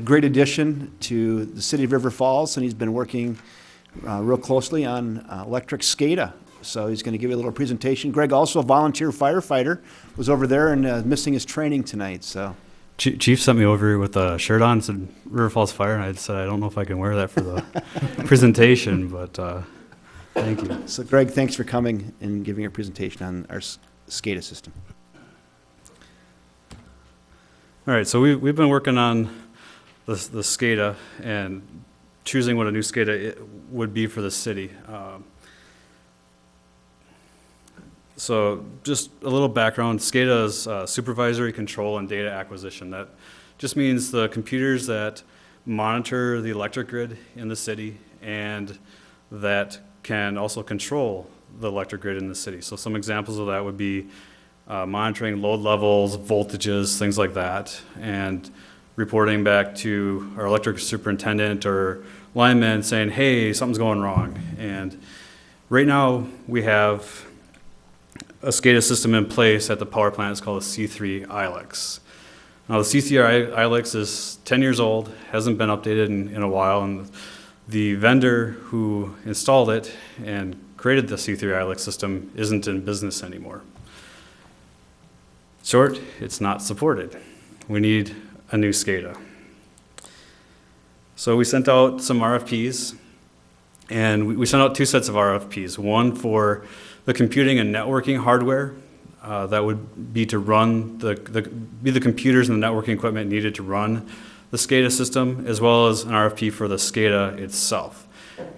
great addition to the city of River Falls, and he's been working real closely on electric SCADA. So he's going to give you a little presentation. Greg, also a volunteer firefighter, was over there and missing his training tonight. So Chief sent me over here with a shirt on, said River Falls Fire, and I said I don't know if I can wear that for the presentation, but thank you. So Greg, thanks for coming and giving your presentation on our SCADA system. All right, so we've been working on the SCADA and choosing what a new SCADA would be for the city. So just a little background, SCADA is supervisory control and data acquisition. That just means the computers that monitor the electric grid in the city and that can also control the electric grid in the city. So some examples of that would be monitoring load levels, voltages, things like that, and reporting back to our electric superintendent or lineman saying, hey, something's going wrong. And right now we have a SCADA system in place at the power plant. It's called a C3 ILEX. Now the C3 ILEX is 10 years old, hasn't been updated in a while, and the vendor who installed it and created the C3 ILEX system isn't in business anymore. Short, it's not supported. We need a new SCADA. So we sent out some RFPs, and we sent out 2 sets of RFPs. One for the computing and networking hardware that would be to run the computers and the networking equipment needed to run the SCADA system, as well as an RFP for the SCADA itself.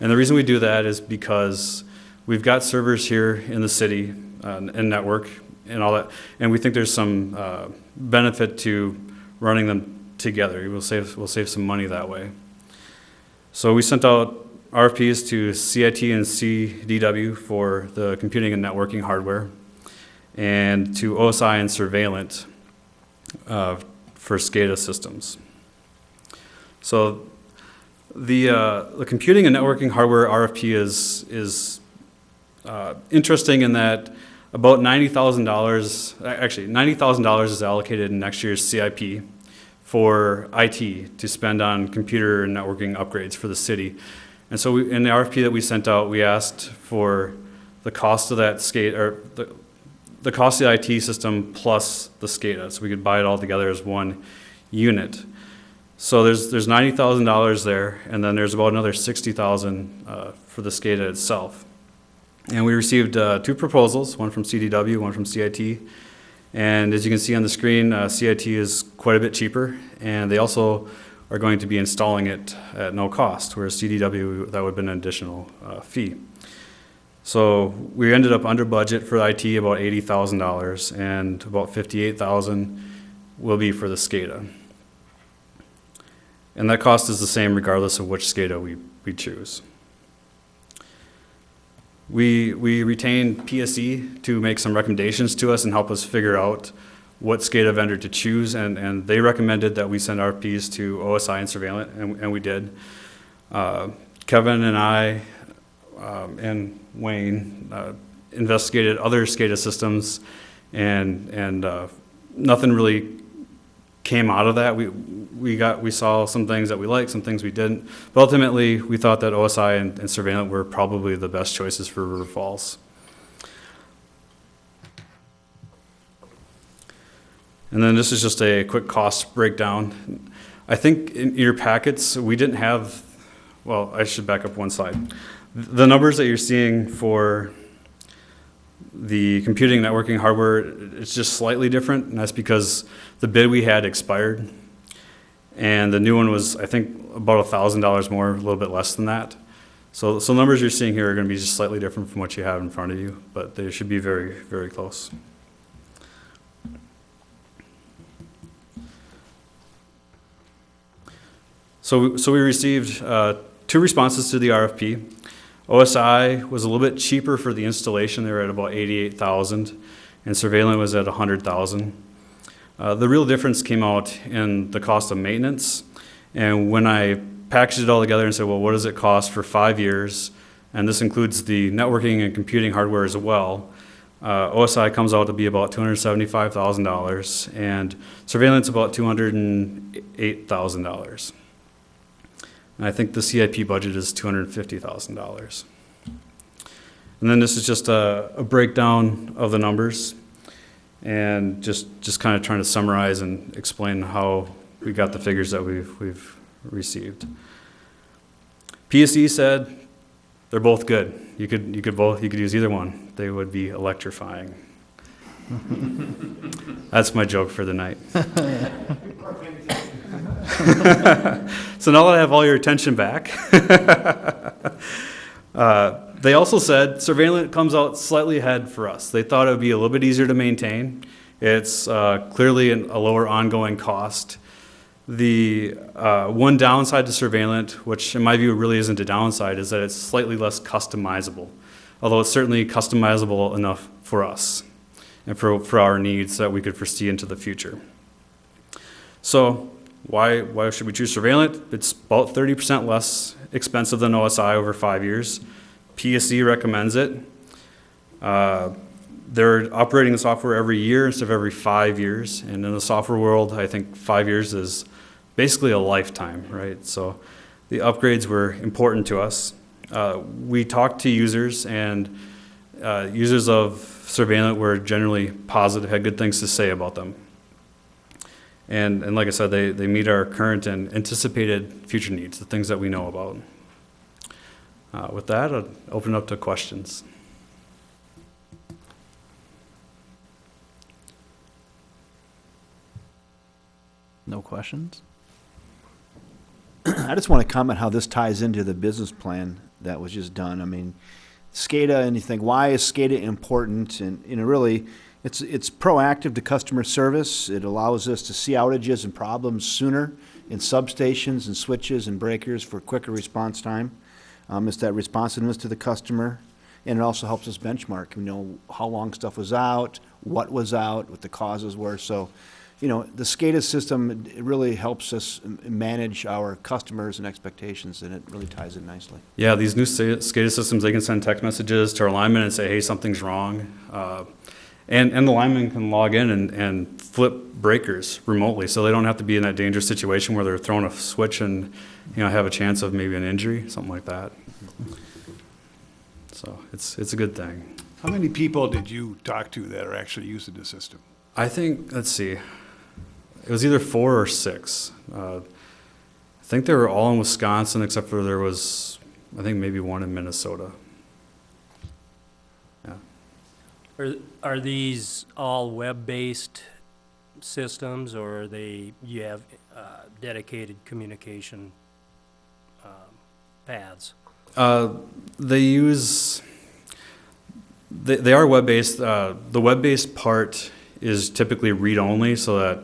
And the reason we do that is because we've got servers here in the city and network and all that, and we think there's some benefit to running them together. We'll save some money that way. So we sent out RFPs to CIT and CDW for the computing and networking hardware, and to OSI and Surveillant for SCADA systems. So the computing and networking hardware RFP is interesting in that about $90,000, actually $90,000 is allocated in next year's CIP for IT to spend on computer and networking upgrades for the city. And so in the RFP that we sent out, we asked for the cost of that SCADA, or the cost of the IT system plus the SCADA, so we could buy it all together as one unit. So there's $90,000 there, and then there's about another $60,000 for the SCADA itself. And we received 2 proposals, one from CDW, one from CIT. And as you can see on the screen, CIT is quite a bit cheaper, and they also are going to be installing it at no cost, whereas CDW, that would have been an additional fee. So we ended up under budget for IT, about $80,000, and about $58,000 will be for the SCADA. And that cost is the same regardless of which SCADA we choose. We retained PSE to make some recommendations to us and help us figure out what SCADA vendor to choose, and they recommended that we send RFPs to OSI and Surveillant, and we did. Kevin and I and Wayne investigated other SCADA systems, and nothing really came out of that. We saw some things that we liked, some things we didn't. But ultimately, we thought that OSI and Surveillant were probably the best choices for River Falls. And then this is just a quick cost breakdown. I think in your packets, we didn't have, well, I should back up one slide. The numbers that you're seeing for the computing networking hardware, it's just slightly different, and that's because the bid we had expired. And the new one was, I think, about $1,000 more, a little bit less than that. So numbers you're seeing here are going to be just slightly different from what you have in front of you, but they should be very, very close. So we received 2 responses to the RFP. OSI was a little bit cheaper for the installation. They were at about $88,000, and Surveillant was at $100,000. The real difference came out in the cost of maintenance. And when I packaged it all together and said, well, what does it cost for 5 years? And this includes the networking and computing hardware as well. OSI comes out to be about $275,000, and Surveillant's about $208,000. And I think the CIP budget is $250,000. And then this is just a breakdown of the numbers, and just kind of trying to summarize and explain how we got the figures that we've received. PSE said they're both good. You could use either one. They would be electrifying. That's my joke for the night. So now that I have all your attention back, they also said Surveillant comes out slightly ahead for us. They thought it would be a little bit easier to maintain. It's clearly a lower ongoing cost. The one downside to Surveillant, which in my view really isn't a downside, is that it's slightly less customizable, although it's certainly customizable enough for us and for our needs that we could foresee into the future. So why should we choose Surveillant? It's about 30% less expensive than OSI over 5 years. PSE recommends it. They're operating the software every year instead of every 5 years. And in the software world, I think 5 years is basically a lifetime, right? So the upgrades were important to us. We talked to users, and users of Surveillant were generally positive, had good things to say about them. And like I said, they meet our current and anticipated future needs, the things that we know about. With that, I'll open it up to questions. No questions? I just want to comment how this ties into the business plan that was just done. I mean, SCADA, and you think, why is SCADA important? And really, it's proactive to customer service. It allows us to see outages and problems sooner in substations and switches and breakers for quicker response time. It's that responsiveness to the customer, and it also helps us benchmark. We know how long stuff was out, what the causes were. So, the SCADA system, it really helps us manage our customers and expectations, and it really ties in nicely. Yeah, these new SCADA systems, they can send text messages to our linemen and say, hey, something's wrong. And the linemen can log in and flip breakers remotely, so they don't have to be in that dangerous situation where they're throwing a switch and have a chance of maybe an injury, something like that. So it's a good thing. How many people did you talk to that are actually using the system? I think, let's see, it was either 4 or 6. I think they were all in Wisconsin, except for there was, I think, maybe one in Minnesota. Yeah. Are these all web-based systems, or are you have dedicated communication paths? They are web-based. The web-based part is typically read-only, so that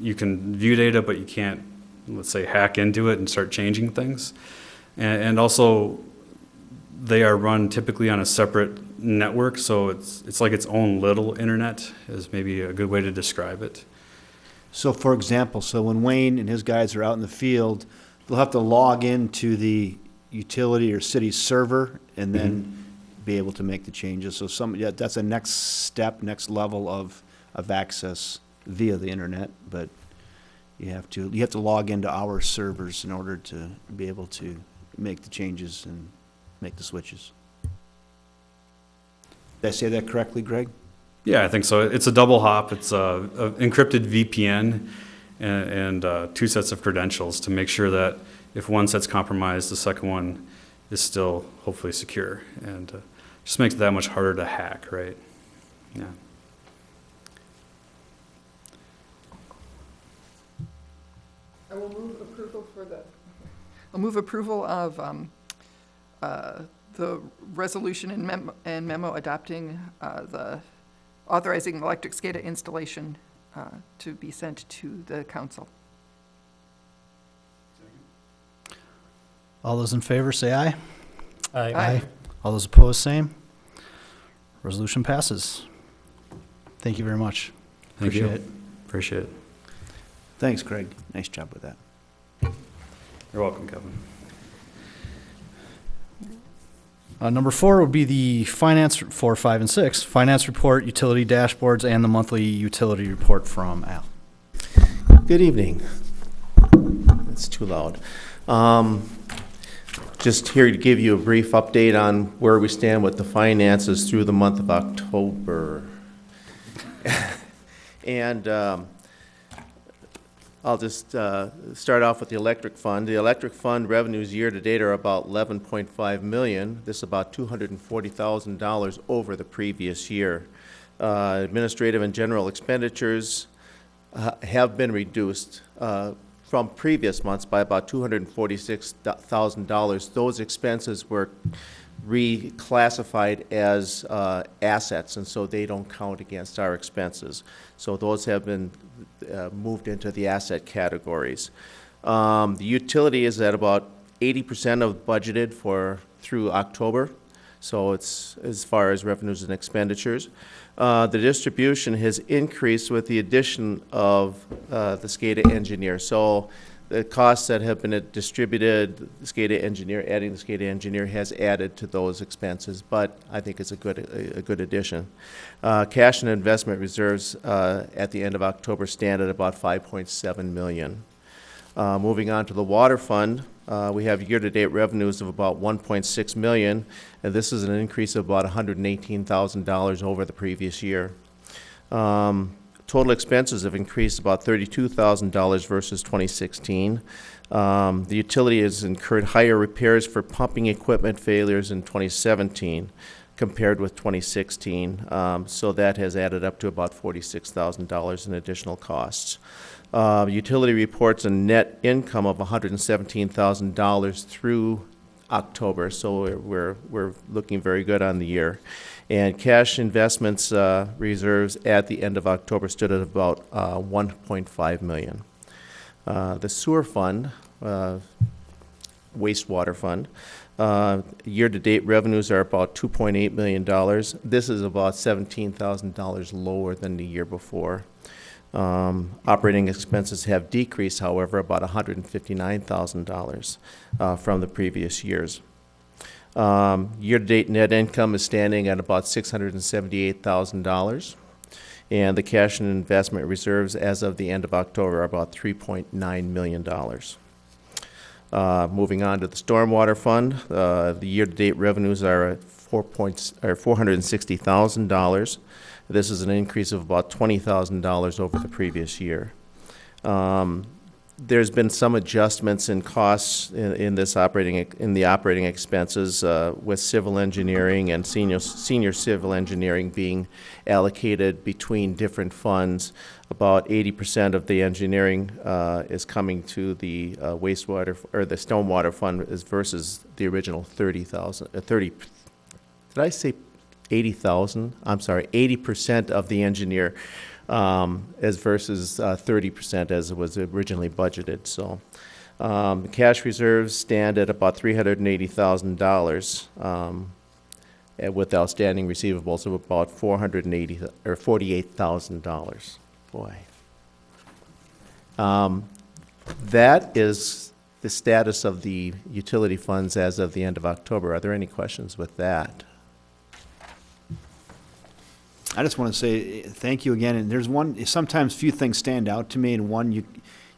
you can view data, but you can't, let's say, hack into it and start changing things. And also, they are run typically on a separate network, so it's like its own little internet is maybe a good way to describe it. So for example, so when Wayne and his guys are out in the field, they'll have to log into the utility or city server and then be able to make the changes. So that's a next step, next level of access via the internet, but you have to log into our servers in order to be able to make the changes and make the switches. Did I say that correctly, Greg? Yeah, I think so. It's a double hop. It's a encrypted VPN and 2 sets of credentials to make sure that if one set's compromised, the second one is still hopefully secure, and just makes it that much harder to hack, right? Yeah. I will move approval I'll move approval of the resolution and memo adopting the authorizing electric SCADA installation to be sent to the council. All those in favor say aye. Aye. All those opposed, same. Resolution passes. Thank you very much. Thank you. Appreciate it. Appreciate it. Thanks, Greg. Nice job with that. You're welcome, Kevin. Number 4 would be the finance, 4, 5, and 6, finance report, utility dashboards, and the monthly utility report from Al. Good evening. It's too loud. Just here to give you a brief update on where we stand with the finances through the month of October. And I'll just start off with the electric fund. The electric fund revenues year to date are about $11.5 million. This is about $240,000 over the previous year. Administrative and general expenditures have been reduced from previous months by about $246,000. Those expenses were reclassified as assets, and so they don't count against our expenses. So those have been moved into the asset categories. The utility is at about 80% of budgeted through October, so it's as far as revenues and expenditures. The distribution has increased with the addition of the SCADA engineer. So the costs that have been distributed, the SCADA engineer, adding the SCADA engineer has added to those expenses, but I think it's a good addition. Cash and investment reserves at the end of October stand at about $5.7 million. Moving on to the water fund, we have year-to-date revenues of about $1.6 million, and this is an increase of about $118,000 over the previous year. Total expenses have increased about $32,000 versus 2016. The utility has incurred higher repairs for pumping equipment failures in 2017 compared with 2016, so that has added up to about $46,000 in additional costs. Utility reports a net income of $117,000 through October, so we're looking very good on the year. And cash investments reserves at the end of October stood at about $1.5 million. The sewer fund, wastewater fund, year-to-date revenues are about $2.8 million. This is about $17,000 lower than the year before. Operating expenses have decreased, however, about $159,000 from the previous years. Year-to-date net income is standing at about $678,000, and the cash and investment reserves as of the end of October are about $3.9 million. Moving on to the stormwater fund, the year-to-date revenues are at $460,000. This is an increase of about $20,000 over the previous year. There's been some adjustments in costs in the operating expenses with civil engineering and senior civil engineering being allocated between different funds. About 80% of the engineering is coming to the wastewater or the stormwater fund versus the original 30,000. Did I say 80,000? I'm sorry, 80% of the engineer as versus 30% as it was originally budgeted. So cash reserves stand at about $380,000 with outstanding receivables of about $48,000. Boy. That is the status of the utility funds as of the end of October. Are there any questions with that? I just want to say thank you again. And there's one, sometimes few things stand out to me, and one,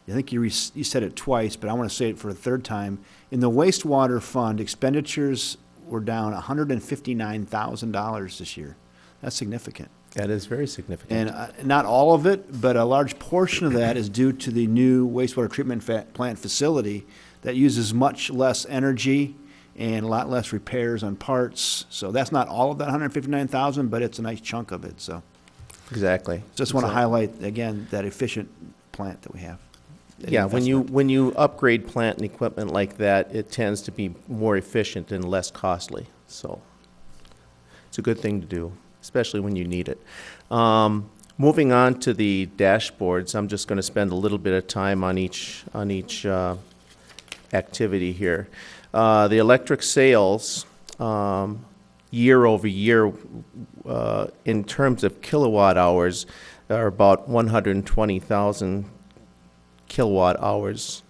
I think you said it twice, but I want to say it for a third time. In the wastewater fund, expenditures were down $159,000 this year. That's significant. That is very significant. And not all of it, but a large portion of that is due to the new wastewater treatment plant facility that uses much less energy and a lot less repairs on parts. So that's not all of that 159,000, but it's a nice chunk of it. So Exactly. just want to highlight again that efficient plant that we have. that Yeah, when investment. you upgrade plant and equipment like that, it tends to be more efficient and less costly. So it's a good thing to do, especially when you need it. Moving on to the dashboards, I'm just going to spend a little bit of time on each activity here. The electric sales, year over year, in terms of kilowatt hours, are about 120,000 kilowatt hours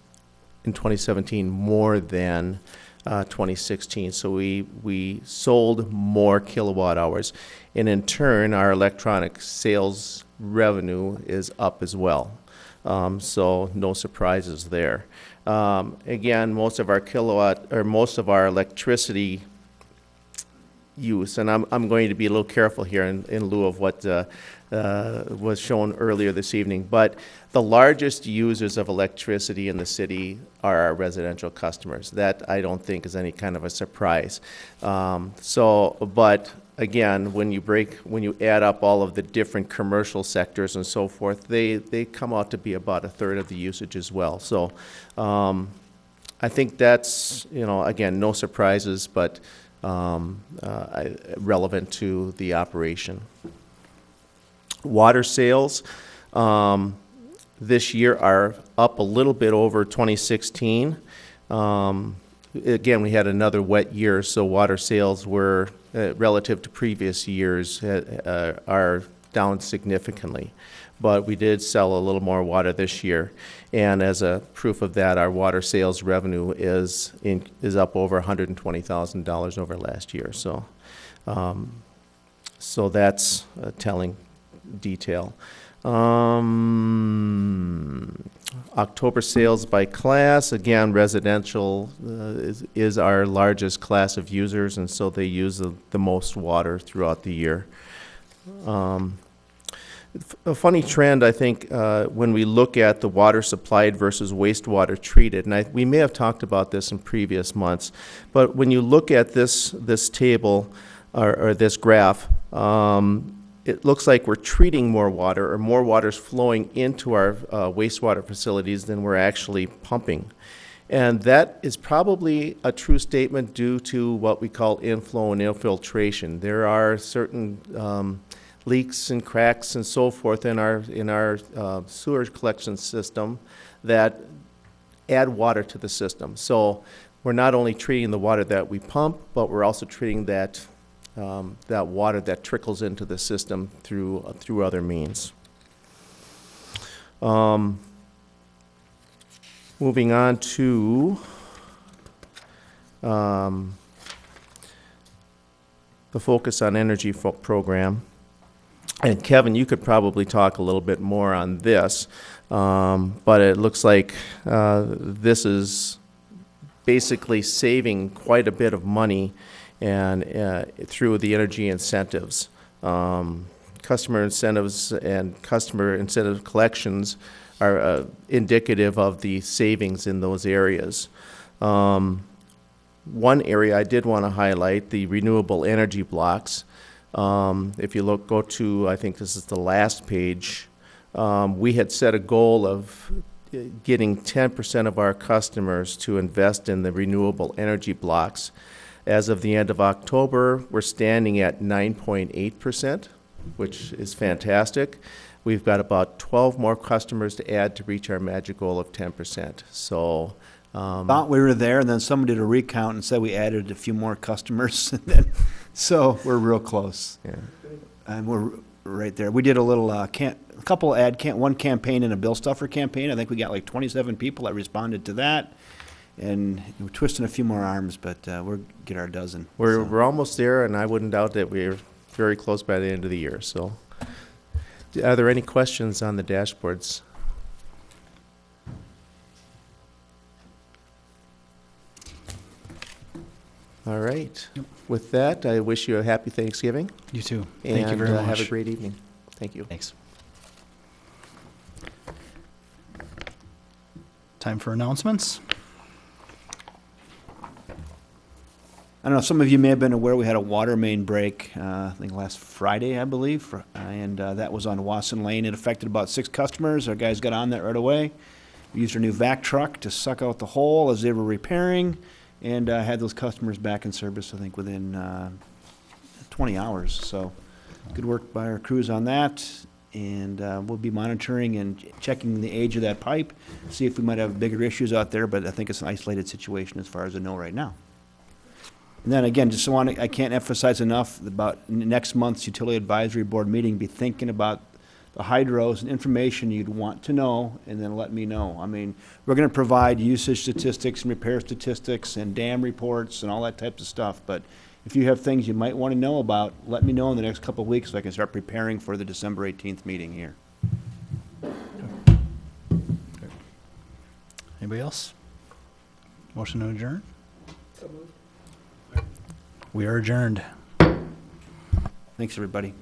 in 2017, more than 2016. So we sold more kilowatt hours. And in turn, our electronic sales revenue is up as well. So no surprises there. Again, most of our electricity use, and I'm going to be a little careful here in lieu of what was shown earlier this evening, but the largest users of electricity in the city are our residential customers. That I don't think is any kind of a surprise. But again, when you add up all of the different commercial sectors and so forth, they come out to be about a third of the usage as well. So I think that's, again, no surprises, but relevant to the operation. Water sales this year are up a little bit over 2016. Again, we had another wet year, so water sales were, relative to previous years, are down significantly. But we did sell a little more water this year. And as a proof of that, our water sales revenue is up over $120,000 over last year. So, so that's a telling detail. October sales by class, again, residential is our largest class of users, and so they use the most water throughout the year. A funny trend, I think, when we look at the water supplied versus wastewater treated, and we may have talked about this in previous months, but when you look at this table or this graph, it looks like we're treating more water, or more water is flowing into our wastewater facilities than we're actually pumping. And that is probably a true statement due to what we call inflow and infiltration. There are certain leaks and cracks and so forth in our sewage collection system that add water to the system. So we're not only treating the water that we pump, but we're also treating that water that trickles into the system through other means. Moving on to the Focus on Energy program. And Kevin, you could probably talk a little bit more on this, but it looks like this is basically saving quite a bit of money and through the energy incentives. Customer incentives and customer incentive collections are indicative of the savings in those areas. One area I did want to highlight, the renewable energy blocks. If you go to, I think this is the last page, we had set a goal of getting 10% of our customers to invest in the renewable energy blocks. As of the end of October, we're standing at 9.8%, which is fantastic. We've got about 12 more customers to add to reach our magic goal of 10%. So, Thought we were there, and then someone did a recount and said we added a few more customers. And then, so we're real close. yeah. And we're right there. We did a little, one campaign and a bill stuffer campaign. I think we got like 27 people that responded to that. And we're twisting a few more arms, but we'll get our dozen. So. We're almost there, and I wouldn't doubt that we're very close by the end of the year. So, are there any questions on the dashboards? All right. With that, I wish you a happy Thanksgiving. You too. Thank you very much. Have a great evening. Thank you. Thanks. Time for announcements. I don't know, some of you may have been aware we had a water main break, I think last Friday, I believe, and that was on Wasson Lane. It affected about 6 customers. Our guys got on that right away. We used our new vac truck to suck out the hole as they were repairing, and had those customers back in service, I think, within 20 hours. So good work by our crews on that, and we'll be monitoring and checking the age of that pipe, see if we might have bigger issues out there, but I think it's an isolated situation as far as I know right now. And then again, I can't emphasize enough about next month's Utility Advisory Board meeting, be thinking about the hydros and information you'd want to know, and then let me know. I mean, we're gonna provide usage statistics and repair statistics and dam reports and all that types of stuff, but if you have things you might wanna know about, let me know in the next couple of weeks so I can start preparing for the December 18th meeting here. Anybody else? Motion to adjourn? We are adjourned. Thanks, everybody.